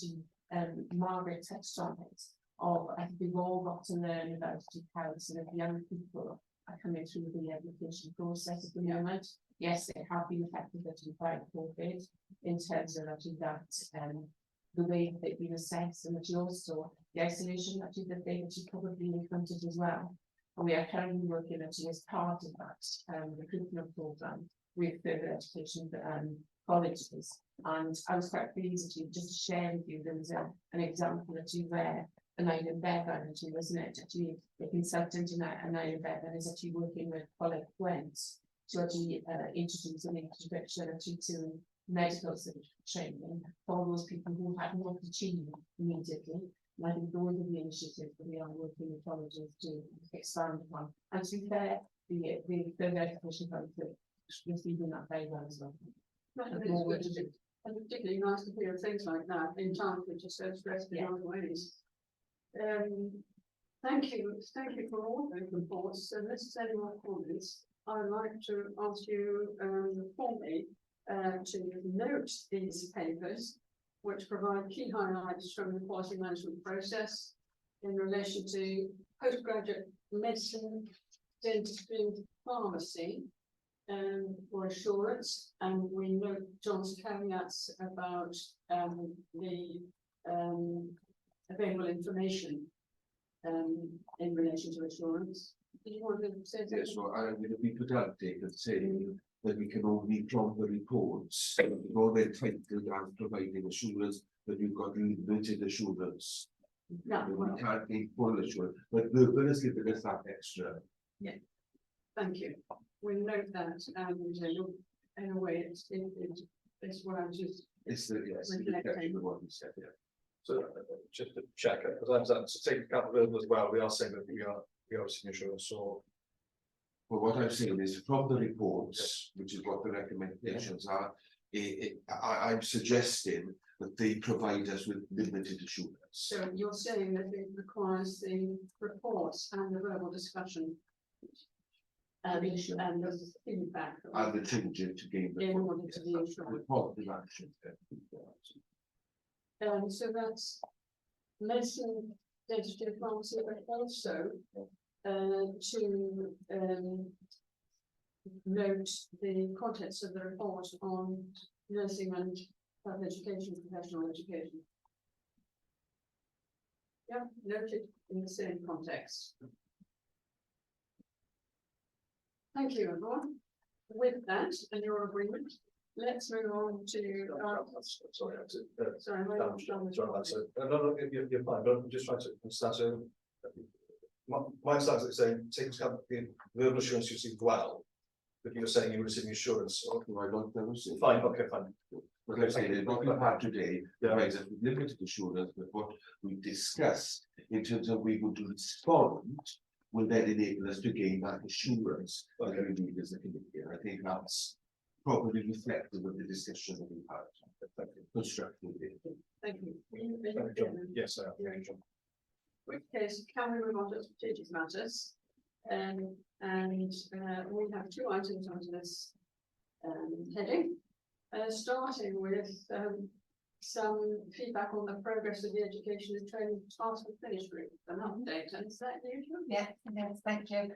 Margaret touched on it. I think we've all got to learn about how sort of young people are coming through the education process at the moment. Yes, it has been affected by COVID in terms of actually that the way that you assess, and that you also the isolation that the thing that you probably encountered as well. And we are currently working actually as part of that recruitment program with further education colleges. And I was quite pleased to just share with you there was an example that you were an Island Bevan, actually, wasn't it? Actually, the consultant in an Island Bevan is actually working with Colin Gwent to actually introduce an introduction actually to medical training for those people who had not achieved immediately. And I think those are the initiatives that we are working with colleges to expand upon. And to be fair, the further education colleges are receiving that very well as well. And particularly nice to hear things like that in times which are so stressed in other ways. Thank you for all those reports. Unless there's any more comments, I'd like to ask you formally to note these papers, which provide key highlights from the quality management process in relation to postgraduate medicine, dentistry, and pharmacy, for assurance, and we note John's caveats about the available information in relation to assurance. Do you want to say something? Yes, well, I'm going to be pedantic and saying that we can only from the reports, though they're titled as providing assurance, that you've got limited assurance. Yeah, well, We can't give full assurance, but verbal has given us that extra. thank you. We note that, and in a way, it's what I'm just. It's the, yes, the reflection of what we said, yeah. So just to check, because I'm to take account of verbal as well, we are saying that we are seeing assurance, so. But what I'm saying is from the reports, which is what the recommendations are, I'm suggesting that they provide us with limited assurance. So you're saying that it requires the reports and the verbal discussion. And the feedback. And the changes to gain the. In order to be assured. Positive action. So that's medicine, dentistry, and pharmacy, but also to note the contents of the report on nursing and health education, professional education. Yeah, noted in the same context. Thank you, everyone. With that, and your agreement, let's move on to. Sorry, Sorry, you're fine, but I'm just trying to understand. My stance is saying, take account of the verbal assurance you received well, but you're saying you were receiving assurance. Fine, okay, fine. What I'm saying is what we've had today provides us with limited assurance, but what we discussed in terms of we would respond will then enable us to gain that assurance that we need as a committee. And I think that's probably reflective of the discussion that we've had. Constructively. Thank you. Yes, I am. In which case, can we move on to strategic matters? And we have two items onto this heading, starting with some feedback on the progress of the education and training task and finish group, an update, and is that usual? Yeah, yes, thank you.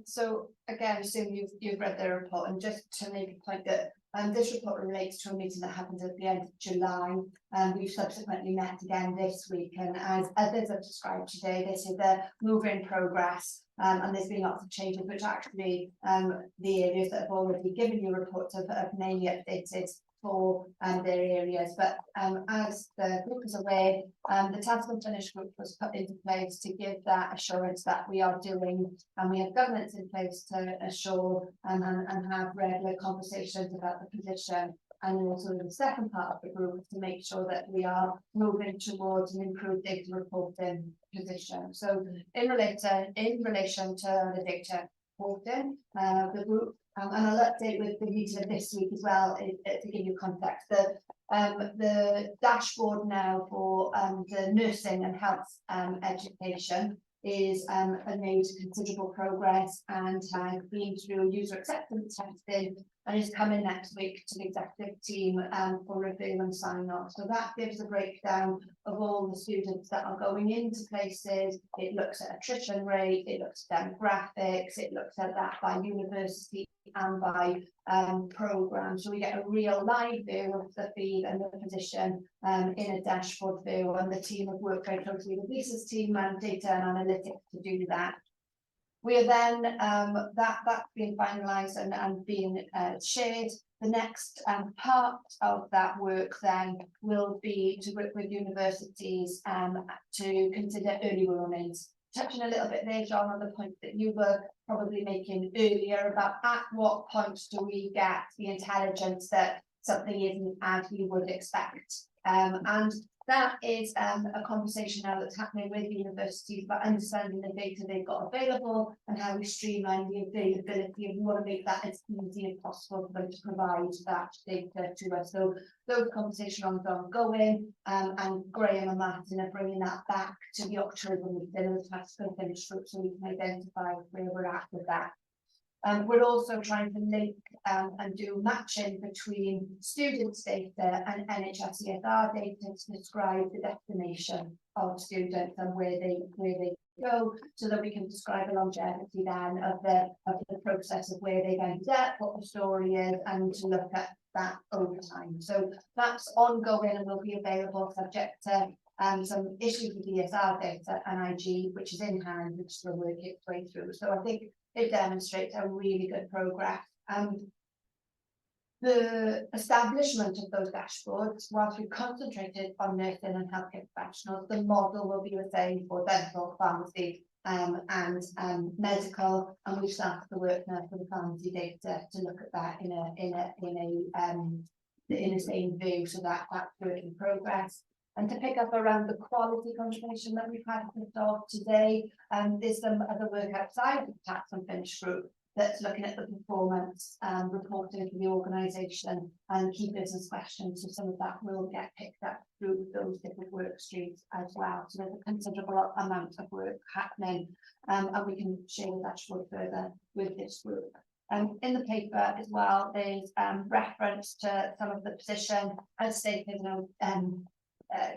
So again, I assume you've read the report, and just to make a point that this report relates to a meeting that happened at the end of July, and we've subsequently met again this week. And as others have described today, this is a move in progress, and there's been lots of changes, which actually the areas that have already given you reports have mainly updated for their areas. But as the group is aware, the task and finish group was put into place to give that assurance that we are doing, and we have governance in place to assure and have regular conversations about the position. And also the second part of the group is to make sure that we are moving towards an improved data reporting position. So in relation to the data reporting, the group, and I'll update with the meeting of this week as well to give you context. The dashboard now for the nursing and health education is made considerable progress and has been through user acceptance testing and is coming next week to the executive team for review and sign off. So that gives a breakdown of all the students that are going into places. It looks at attrition rate, it looks at demographics, it looks at that by university and by program. So we get a real live view of the feed and the position in a dashboard view, and the team have worked very closely with Lisa's team and data and analytics to do that. We are then, that's been finalised and being shared. The next part of that work then will be to work with universities to consider early warnings. Touching a little bit there, John, on the point that you were probably making earlier about at what point do we get the intelligence that something isn't as we would expect. And that is a conversation now that's happening with universities about understanding the data they've got available and how we streamline the availability, and we want to make that as easy as possible for them to provide that data to us. So those conversations are ongoing, and Graham and Martin are bringing that back to the October meeting with task and finish group so we can identify where we're at with that. We're also trying to link and do matching between students' data and NHS ESR data to describe the destination of students and where they go, so that we can describe the longevity then of the process of where they ended up, what the story is, and to look at that over time. So that's ongoing and will be available subject to some issues with ESR data and IG, which is in hand, which will work its way through. So I think it demonstrates a really good progress. The establishment of those dashboards, whilst we've concentrated on nursing and healthcare professionals, the model will be the same for dental, pharmacy, and medical, and we've started the work now for the pharmacy data to look at that in the same view, so that's work in progress. And to pick up around the quality confirmation that we've had today, there's some other work outside the tax and finish group that's looking at the performance reporting for the organisation and key business questions. So some of that will get picked up through those different work streams as well. So there's a considerable amount of work happening, and we can share the dashboard further with this group. In the paper as well, there's reference to some of the position as stated.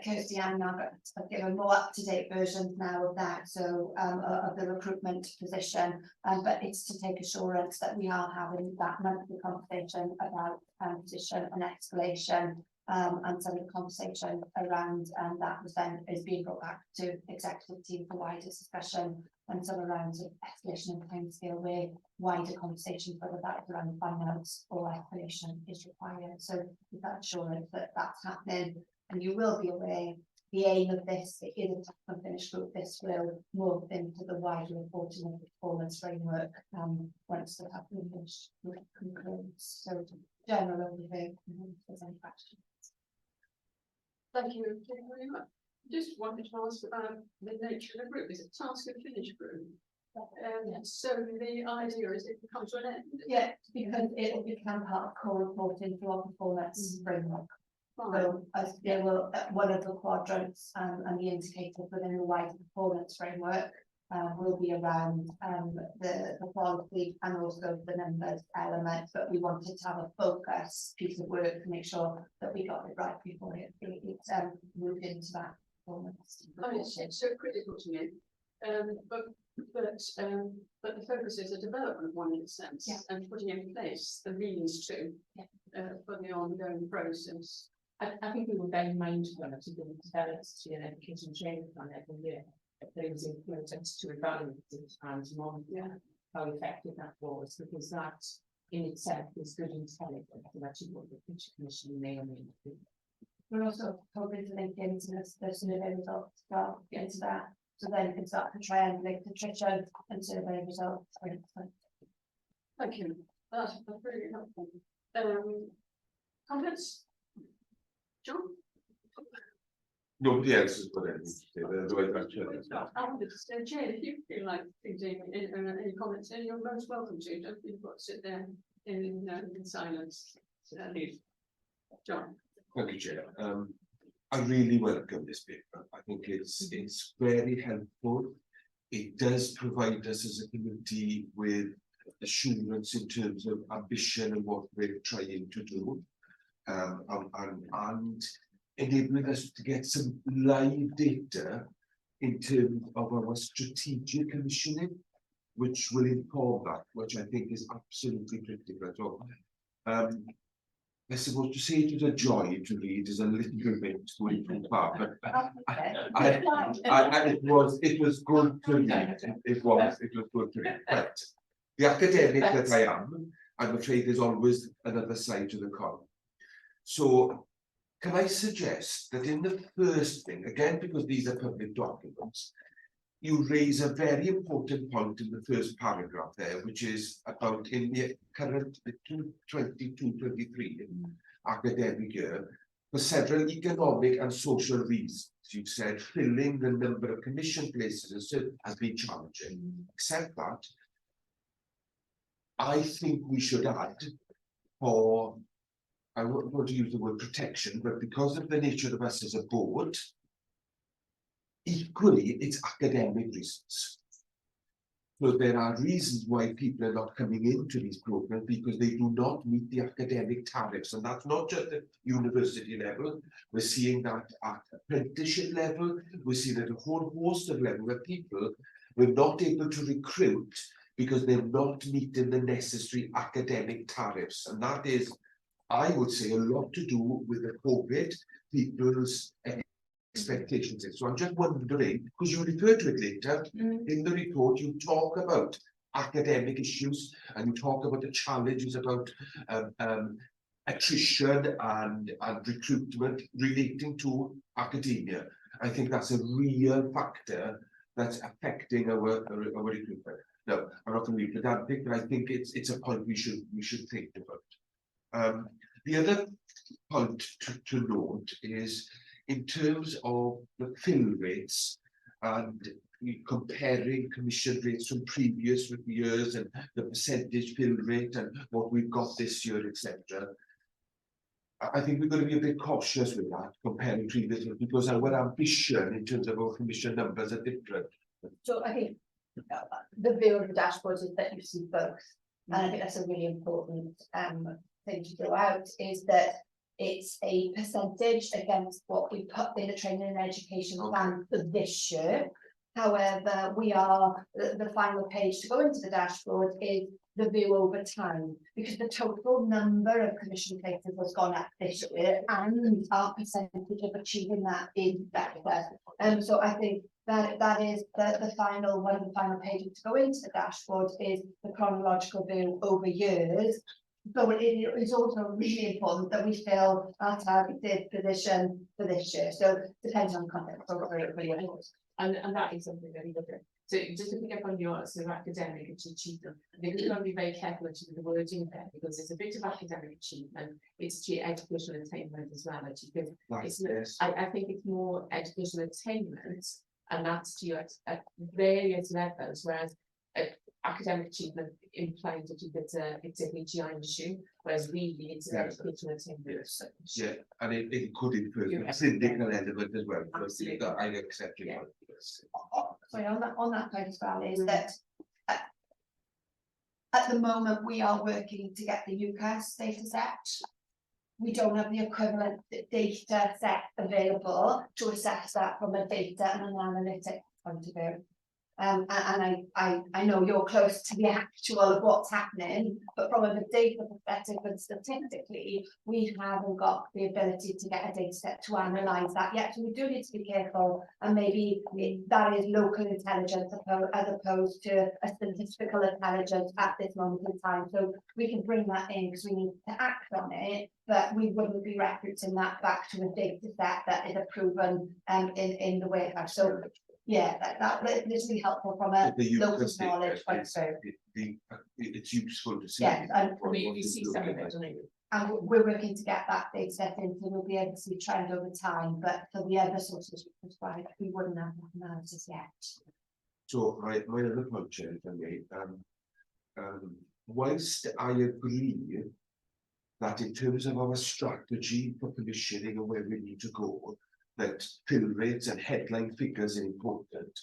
Kirsty and Margaret have given more up-to-date versions now of that, so of the recruitment position, but it's to take assurance that we are having that monthly conversation about position and escalation, and some of the conversation around that was then is being brought back to executive team for wider discussion, and some around sort of escalation and timescale where wider conversation, whether that's around finance or escalation, is required. So with that assurance that that's happening. And you will be aware, the aim of this is a task and finish group. This will move into the wider reporting of the performance framework once the task and finish concludes. So general overview, if there's any questions. Thank you very much. Just wanted to ask about the nature of the group. Is it task and finish group? So the idea is it comes to an end? Yeah, because it will become part of core reporting through our performance framework. So as they will, one of the quadrants and the indicators within the wider performance framework will be around the quality and also the numbers element, but we wanted to have a focus piece of work to make sure that we got it right before it moved into that performance. I mean, it's so critical to me, but the focus is a development one in a sense, and putting in place the means to for the ongoing process. I think we were very mindful of the development and education training plan every year. There was important to evaluate it and monitor how effective that was, because that in itself is good intelligence, and actually what the Future Commission may or may not do. We're also hoping to link into the survey results, well, get into that, so then you can start to triangulate nutrition and survey results. Thank you, that's really helpful. Comments? John? Nobody else has got anything to say, otherwise I'll share this. Jane, if you feel like thinking any comments, then you're most welcome to, don't you've got to sit there in silence. John? Thank you, Chair. I really welcome this paper. I think it's very helpful. It does provide us as a committee with assurance in terms of ambition and what we're trying to do. And enabling us to get some live data in terms of our strategic commissioning, which will inform that, which I think is absolutely critical. So, I suppose to say it was a joy to read is a little bit going too far, but it was good to read. It was good to read. But the academic that I am, I'm afraid there's always another side to the coin. So can I suggest that in the first thing, again, because these are public documents, you raise a very important point in the first paragraph there, which is about in the current 22-23 academic year, for several economic and social reasons, you've said filling the number of commission places has been challenging. Except that, I think we should add for, I wouldn't want to use the word protection, but because of the nature of us as a board, equally it's academic reasons. So there are reasons why people are not coming into these programs because they do not meet the academic tariffs, and that's not just at university level. We're seeing that at apprenticeship level. We're seeing at a whole host of levels where people were not able to recruit because they're not meeting the necessary academic tariffs, and that is, I would say, a lot to do with the COVID, people's expectations. So I'm just wondering, because you refer to it later in the report, you talk about academic issues and you talk about the challenges about attrition and recruitment relating to academia. I think that's a real factor that's affecting our recruitment. No, I'm not going to be pedantic, but I think it's a point we should think about. The other point to note is in terms of the fill rates and comparing commission rates from previous years and the percentage fill rate and what we've got this year, etc. I think we're going to be a bit cautious with that comparing previous years because our ambition in terms of our commission numbers are different. So I think the view of the dashboard is that you see both, and I think that's a really important thing to go out, is that it's a percentage against what we put in the training and education plan for this year. However, we are the final page to go into the dashboard is the view over time, because the total number of commission places has gone up this year and our percentage of achieving that is better. So I think that is the final one of the final pages to go into the dashboard is the chronological view over years. So it is also really important that we fill our targeted position for this year. So depends on context for everybody else. And that is something very different. So just to pick up on your sort of academic achievement, I think we've got to be very careful to the wording there because there's a bit of academic achievement, it's educational attainment as well. Because it's, I think it's more educational attainment, and that's to you at various levels, whereas academic achievement implies that it's a HEI issue, whereas really it's an educational attainment. Yeah, and it could infer a syndical element as well. Absolutely. I accept it. Yeah. Sorry, on that point as well is that at the moment we are working to get the UCAS data set. We don't have the equivalent data set available to assess that from a data and an analytic point of view. And I know you're close to the actual of what's happening, but from a data perspective and statistically, we haven't got the ability to get a data set to analyse that yet. So we do need to be careful, and maybe that is local intelligence as opposed to a statistical intelligence at this moment in time. So we can bring that in because we need to act on it, but we wouldn't be referencing that back to a data set that is a proven in the warehouse. So yeah, that this will be helpful from a The local use case knowledge point of statement, view. it's useful to see. Yes, and what We is see some of looking it, like. don't we? And we're working to get that data set in, so we'll be able to see trend over time, but for the other sources we prescribed, we wouldn't have that analysis yet. So my other point, Chair, if I may, whilst I agree that in terms of our strategy for commissioning and where we need to go, that fill rates and headline figures are important.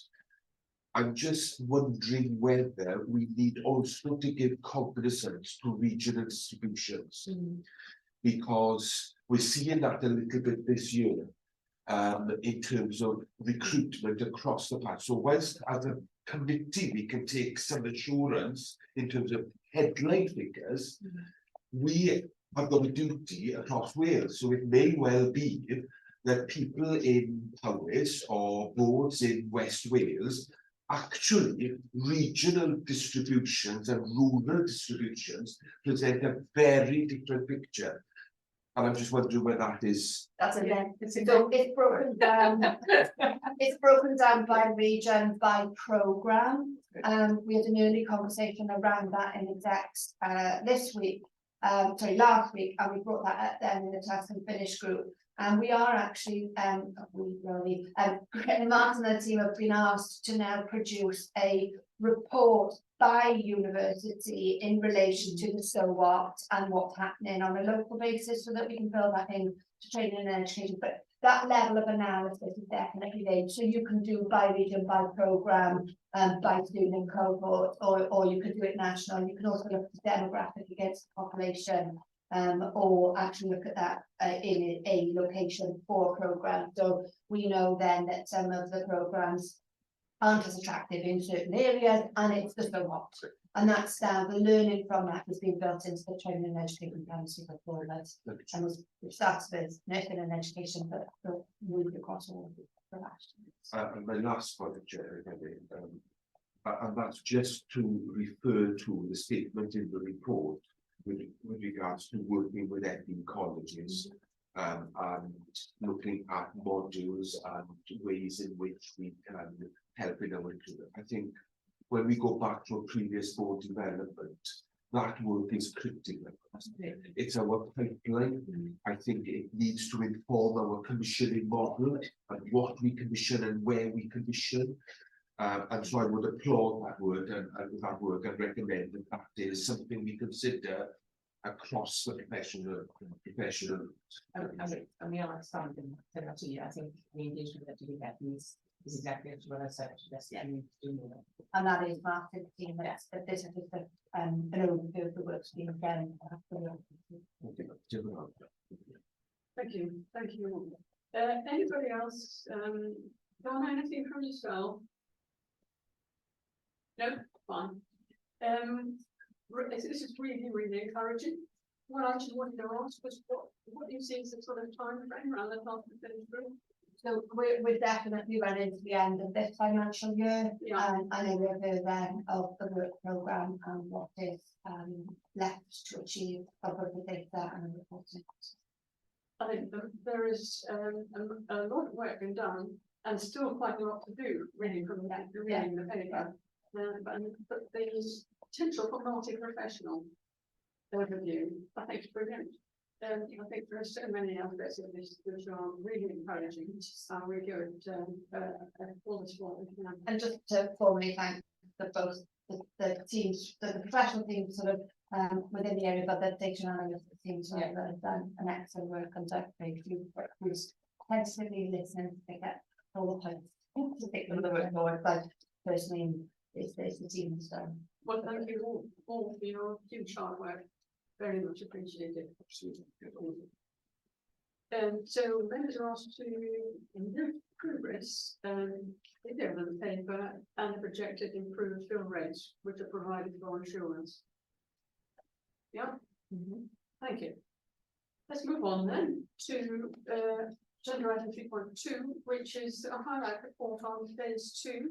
I'm just wondering whether we need also to give cognizance to regional distributions. Because we're seeing that a little bit this year in terms of recruitment across the patch. So whilst as a committee we can take some assurance in terms of headline figures, we have got a duty across Wales. So it may well be that people in Powys or boards in West Wales, actually regional distributions and rural distributions present a very different picture. And I'm just wondering where that is. That's a then, so it's broken down, it's broken down by region, by programme. We had an early conversation around that in execs last week, and we brought that up then in the task and finish group. And we are actually, Martin and the team have been asked to now produce a report by university in relation to the so what and what's happening on a local basis, so that we can build that in to training and education. But that level of analysis is definitely there. So you can do by region, by programme, by student cohort, or you could do it national. You can also look at the demographic against the population. Or actually look at that in a location for a programme. So we know then that some of the programmes aren't as attractive in certain areas, and it's the so what. And that's the learning from that has been built into the training and education plans for forwards. And it starts with nursing and education, but moved across all of the last. And my last point, Chair, and that's just to refer to the statement in the report with regards to working with FE colleges and looking at modules and ways in which we can help in our children. I think when we go back to a previous board development, that work is critical. It's our pipeline. I think it needs to inform our commissioning model and what we commission and where we commission. And so I would applaud that work and recommend that that is something we consider across the professional. And we understand in I think the engagement that we get is exactly what I said. And that is Martin's team. That this is just an overview of the work's being done. Thank you. Anybody else? Don't anything from yourself? No, fine. This is really encouraging. What I just wanted to ask was what do you see as the sort of time frame around the time to finish through? So we're definitely running to the end of this financial year. And a review then of the work programme and what is left to achieve over the data and reporting. I think there is a lot of work being done and still quite a lot to do, really, from reading the paper. But there's potential for multi-professional overview. I think it's brilliant. I think there are so many aspects of this which are really encouraging. Really good all this work. And just to formally thank both the teams, the professional teams sort of within the area, but the data analytics teams have done an excellent work and who's intensively listening to pick up all the points to take them the work forward. But personally, it's the team who's done. Well, thank you all for your huge hard work. Very much appreciated. So members are asked to note progress, in the other paper and the projected improved fill rates which are provided for insurance. Yeah, thank you. Let's move on then to agenda item 3.2, which is a highlight report on phase 2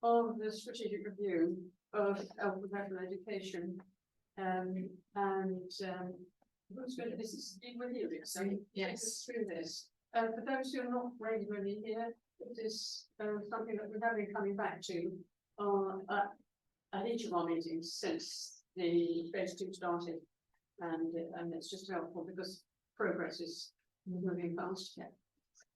of the strategic review of professional education. Who's going to, this is with you, so yes, through this. For those who are not regularly here, it is something that we have been coming back to at each of our meetings since the phase 2 started, and it's just helpful because progress is moving fast. Yeah.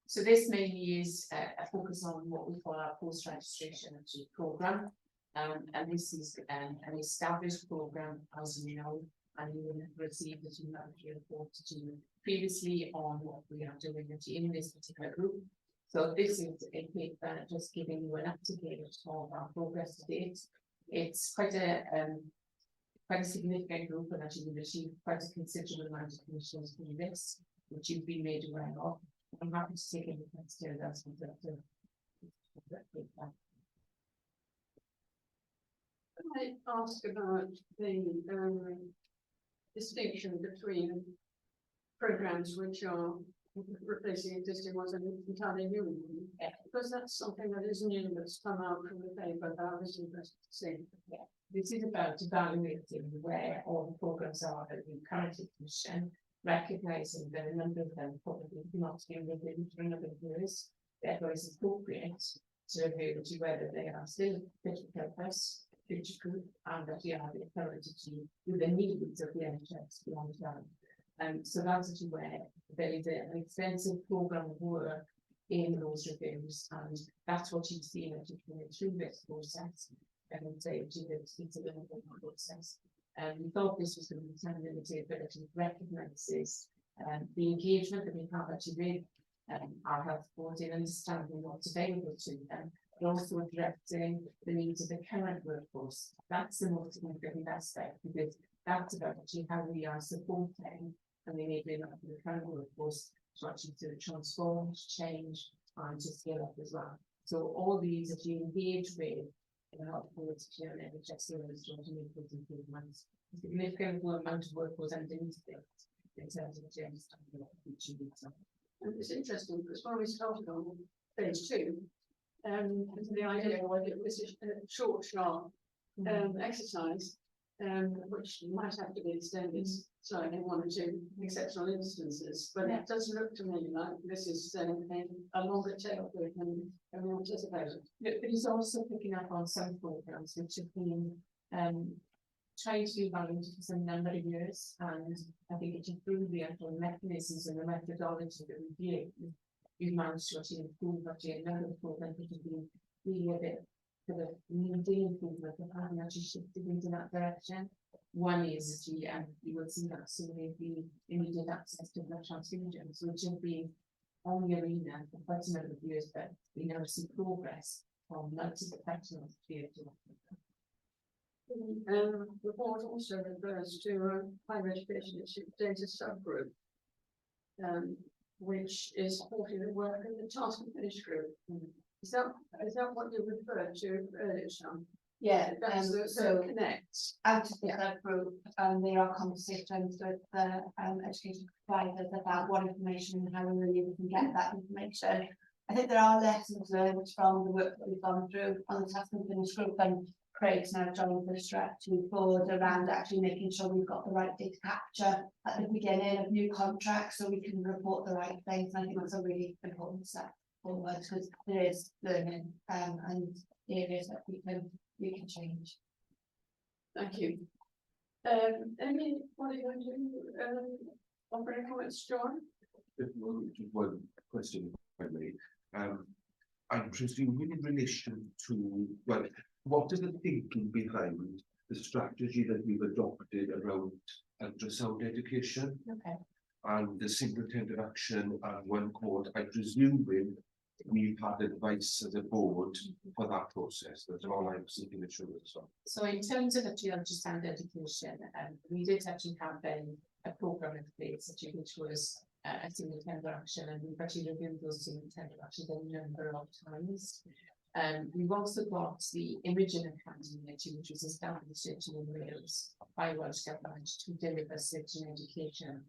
So this mainly is a focus on what we call our post-registration program. And this is an established program, as you know, and you will have received the humanity report to previously on what we are doing in this particular group. So this is a paper just giving you an up-to-date of our progress to date. It's quite a significant group, and actually we've achieved quite a considerable amount of commissions from this, which you've been made aware of. I'm happy to take any questions as we go through that paper. I ask about the distinction between programs which are replacing existing ones and entirely new ones, because that's something that is new that's come out from the paper that I was interested to see. Yeah. This is about evaluating where all the programs are that we currently commission, recognising that a number of them probably not being reviewed for a number of years. Therefore, it's appropriate to review to whether they are still fit for purpose, future proof, and that we are the authority to with the needs of the NHS beyond time. So that's actually where there is an extensive programme of work in those reviews, and that's what you've seen as you come through this process. And say it's a little process. We thought this was going to be time limited, but it recognises the engagement that we have actually with our health board in understanding what's available to them, but also addressing the needs of the current workforce. That's the most significant aspect, because that's about actually how we are supporting and enabling the current workforce to actually to transform, to change, and to scale up as well. So all these that you engage with in health boards, and NHS service to make those improvements. A significant amount of work was underneath it in terms of the understanding what each needs are. And it's interesting because when we started on phase 2, the idea was it was a short, sharp exercise, which might have to be extended slightly in 1 or 2 exceptional instances. But it does look to me like this is a longer tail than we anticipated. But he's also picking up on some programs which have been trying to be evaluated for some number of years, and I think it improved the actual mechanisms and the methodology that we did. We've managed to actually improve actually a number of programs which have been really a bit sort of needing improvement and haven't actually shifted into that direction. One is you will see that soon the immediate access to blood transfusions, which have been on the arena for quite a number of years, but we now see progress from multi-professionals to be able to. The report also refers to a higher education data subgroup, which is supporting the work in the task and finish group. Is that what you referred to earlier, Sean? Yeah, so connects. Out of the subgroup, there are conversations with the education providers about what information and how we really can get that information. I think there are lessons learned from the work that we've gone through on the task and finish group, and Craig's now joined the strategy board around actually making sure we've got the right data capture at the beginning of new contracts so we can report the right things. And I think that's a really important step forward because there is learning and areas that we can change. Thank you. Anybody going to offer any comments, John? One question, if I may. I'm presuming in relation to, well, what is the thinking behind the strategy that we've adopted around ultrasound education? Okay. And the single tender action and one court, I presume we've had advice as a board for that process. That's all I'm seeking assurance on. So in terms of actually understand education, we did actually have a programme in place which was a single tender action, and we've actually reviewed those single tender actions a number of times. We've also got the Imaging Academy, which was established in Wales by Welsh Government to deliver certain education.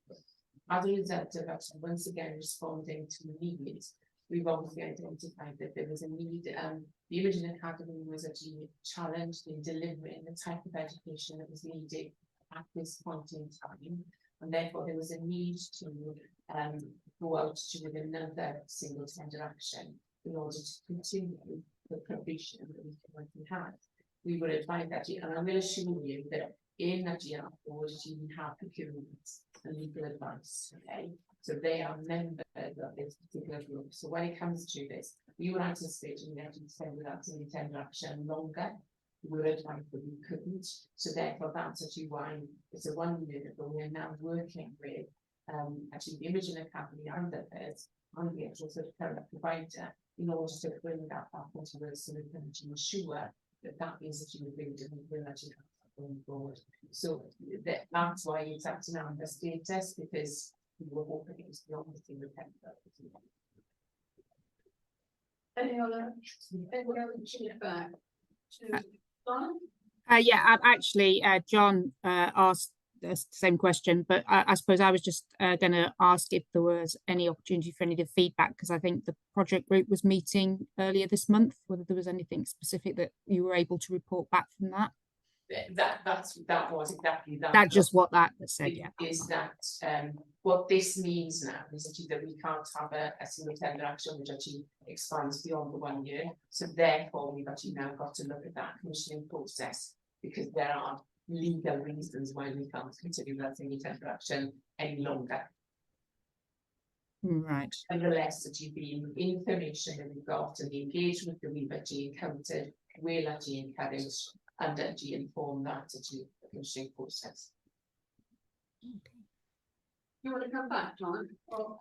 As a result of that, once again responding to needs, we've obviously identified that there was a need. The Imaging Academy was actually challenged in delivering the type of education that was needed at this point in time, and therefore there was a need to go out to another single tender action in order to continue the provision that we currently had. We were advised that, and I will assure you that in that GR board you have procurement and legal advice, okay? So they are members of this particular group. So when it comes to this, we were anticipating we had to spend without any tender action longer. We were advised that we couldn't. So therefore that's actually why it's a 1 year, but we're now working with actually the Imaging Academy and others and the actual sort of current provider in order to bring that back into the so we can actually ensure that that is actually agreed and we will actually have that going forward. So that's why it's up to now in the status, because we were hoping it was beyond the single tender. Any other feedback to John? Yeah, actually, John asked the same question, but I suppose I was just going to ask if there was any opportunity for any of the feedback, because I think the project group was meeting earlier this month, whether there was anything specific that you were able to report back from that. That was exactly that. That's just what that said, yeah. Is that what this means now is actually that we can't have a single tender action which actually expands beyond the 1 year. So therefore, we've actually now got to look at that commissioning process, because there are legal reasons why we can't continue that single tender action any longer. Right. Nonetheless, that you've been information that we've got and the engagement that we've actually encountered will actually encourage and actually inform that actually the commissioning process. You want to come back, John? Or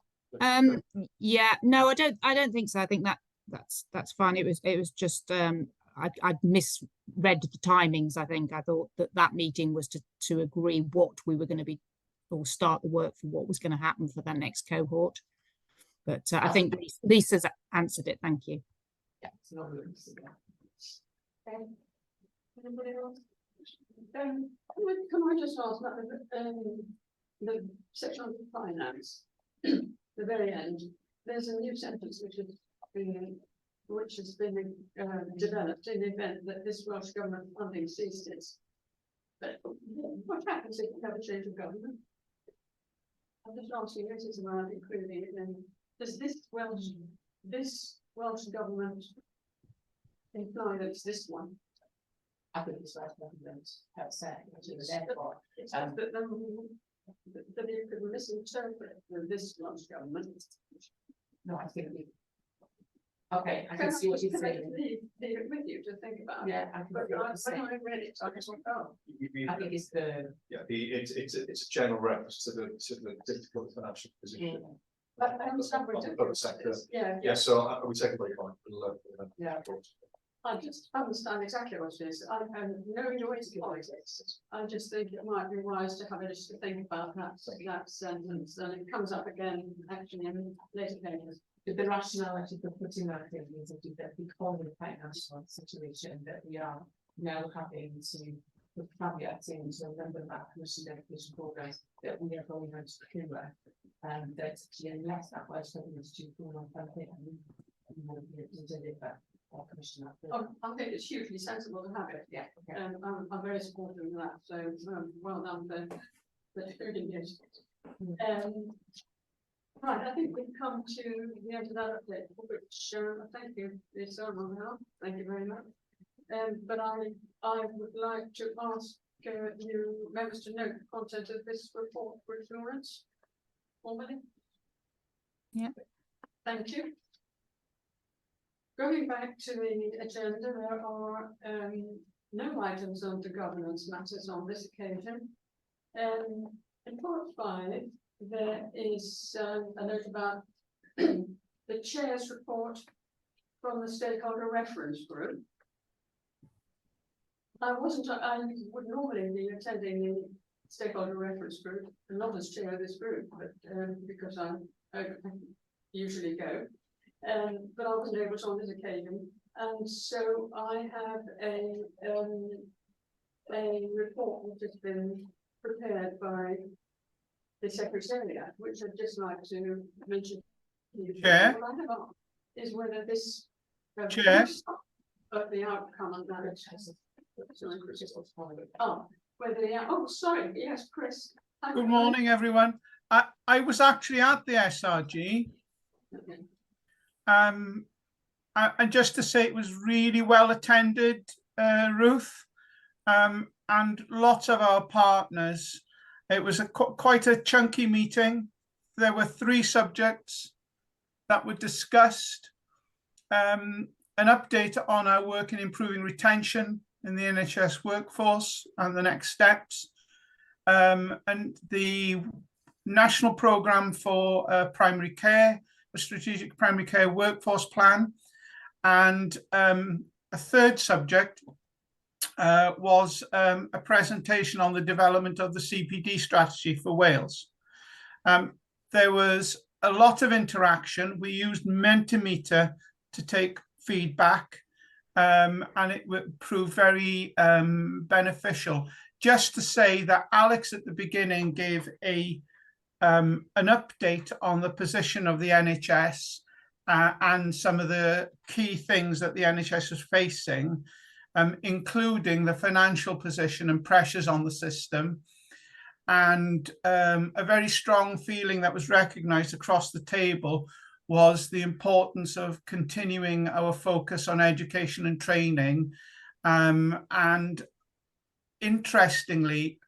Yeah, no, I don't think so. I think that's fine. It was just I'd misread the timings. I think I thought that meeting was to agree what we were going to be, or start the work for what was going to happen for that next cohort. But I think Lisa's answered it. Thank you. Yeah, it's not really. Okay. Anybody else? Can I just ask about the section on finance, the very end, there's a new sentence which has been developed in the event that this Welsh Government funding ceases. But what happens if we have a change of government? I'm just asking, this is around including it, and does this Welsh Government imply that it's this one? I think it's Welsh Government per se, which is therefore. That you could misinterpret this Welsh Government. No, I think we. Okay, I can see what you're saying. Leave it with you to think about. Yeah, I can see what you're saying. When I read it, I just went, oh. I think it's the. Yeah, it's a general reference to the difficult financial position. But I understand what Of the you're sector. Yeah. Yeah, so I would take a break on. Yeah. I just understand exactly what it is. I have no joy to politics. I just think it might be wise to have a just to think about that sentence, and it comes up again actually in later pages. The rationality for putting that in is that because of the financial situation that we are now having to put caveats into a number of our commission education programs that we are going on to procure, that unless that Welsh Government is due for on campaign, we won't be able to deliver. I think it's hugely sensible to have it. Yeah. Okay. I'm very supportive of that. So well done for doing it. Right, I think we've come to the end of that update, which thank you, Lisa, on behalf. Thank you very much. But I would like to ask you members to note the content of this report for assurance formally. Yeah. Thank you. Going back to the agenda, there are no items under governance matters on this occasion. In part 5, there is a note about the chair's report from the stakeholder reference group. I would normally be attending stakeholder reference group, and not as chair of this group, but because I usually go. But I wasn't able to on this occasion, and so I have a report which has been prepared by the Secretariat, which I'd just like to mention. Chair? What I have asked is whether this Chair? of the outcome of that. Sorry, yes, Chris. Good morning, everyone. I was actually at the SRG. Okay. And just to say it was really well attended, Ruth, and lots of our partners. It was quite a chunky meeting. There were 3 subjects that were discussed. An update on our work in improving retention in the NHS workforce and the next steps, and the national programme for primary care, a strategic primary care workforce plan, and a 3rd subject was a presentation on the development of the CPD strategy for Wales. There was a lot of interaction. We used Mentimeter to take feedback, and it proved very beneficial. Just to say that Alex at the beginning gave an update on the position of the NHS and some of the key things that the NHS was facing, including the financial position and pressures on the system, and a very strong feeling that was recognised across the table was the importance of continuing our focus on education and training. And interestingly,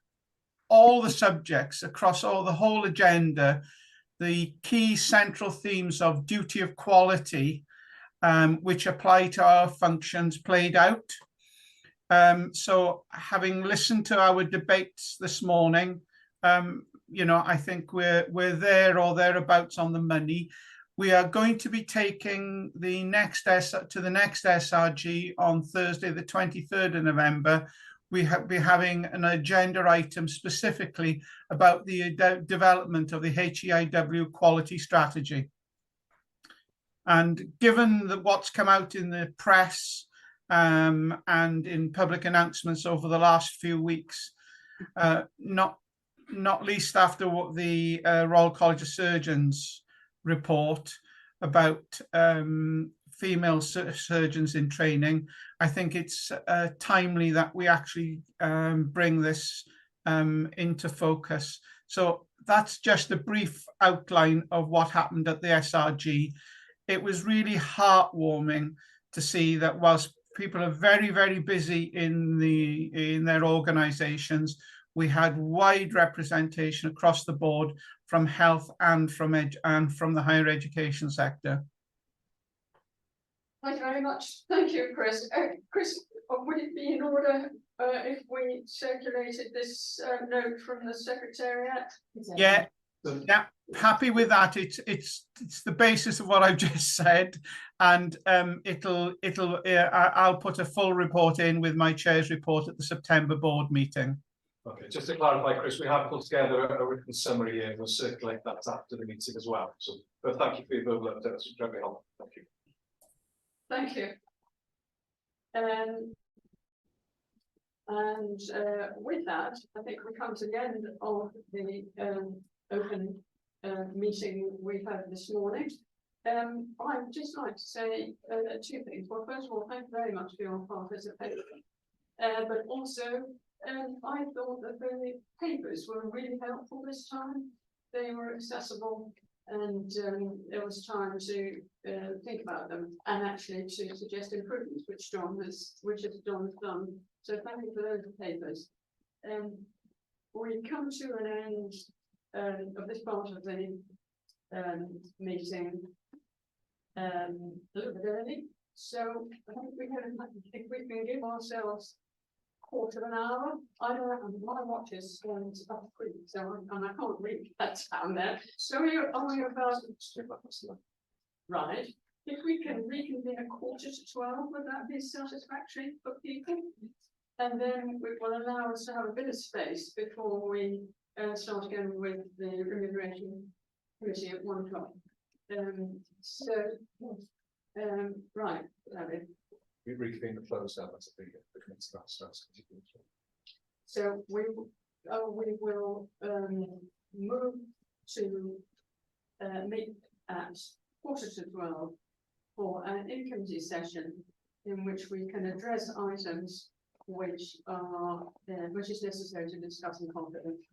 all the subjects across the whole agenda, the key central themes of duty of quality, which apply to our functions, played out. So having listened to our debates this morning, you know, I think we're there or thereabouts on the money. We are going to be taking the next SRG on Thursday, the 23rd of November. We be having an agenda item specifically about the development of the HEIW quality strategy. And given what's come out in the press and in public announcements over the last few weeks, not least after what the Royal College of Surgeons report about female surgeons in training, I think it's timely that we actually bring this into focus. So that's just a brief outline of what happened at the SRG. It was really heartwarming to see that whilst people are very, very busy in their organisations, we had wide representation across the board from health and from the higher education sector. Thank you very much. Thank you, Chris. Chris, would it be in order if we circulated this note from the Secretariat? Yeah, happy with that. It's the basis of what I've just said, and I'll put a full report in with my chair's report at the September board meeting. Okay, just to clarify, Chris, we have put together a written summary here. We'll circulate that after the meeting as well. So, but thank you for your verbal update. That's very helpful. Thank you. Thank you. With that, I think we come to the end of the open meeting we've had this morning. I'd just like to say 2 things. Well, first of all, thank you very much for your participation. But also, I thought that the papers were really helpful this time. They were accessible, and there was time to think about them and actually to suggest improvements, which John has done. So thank you for those papers. We come to an end of this part of the meeting a little bit early. So I think if we can give ourselves quarter of an hour. I don't know, my watch is going to up quick, so and I can't read that down there. So are we about right? If we can reconvene at 11:45, would that be satisfactory for people? And then we will allow us to have a bit of space before we start again with the remuneration committee at 1 o'clock. Right, David. We reconvene the close down at the committee last. So we will move to meet at 11:45 for an in-committee session in which we can address items which is necessary to discuss in confidence.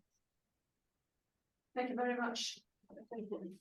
Thank you very much. Thank you.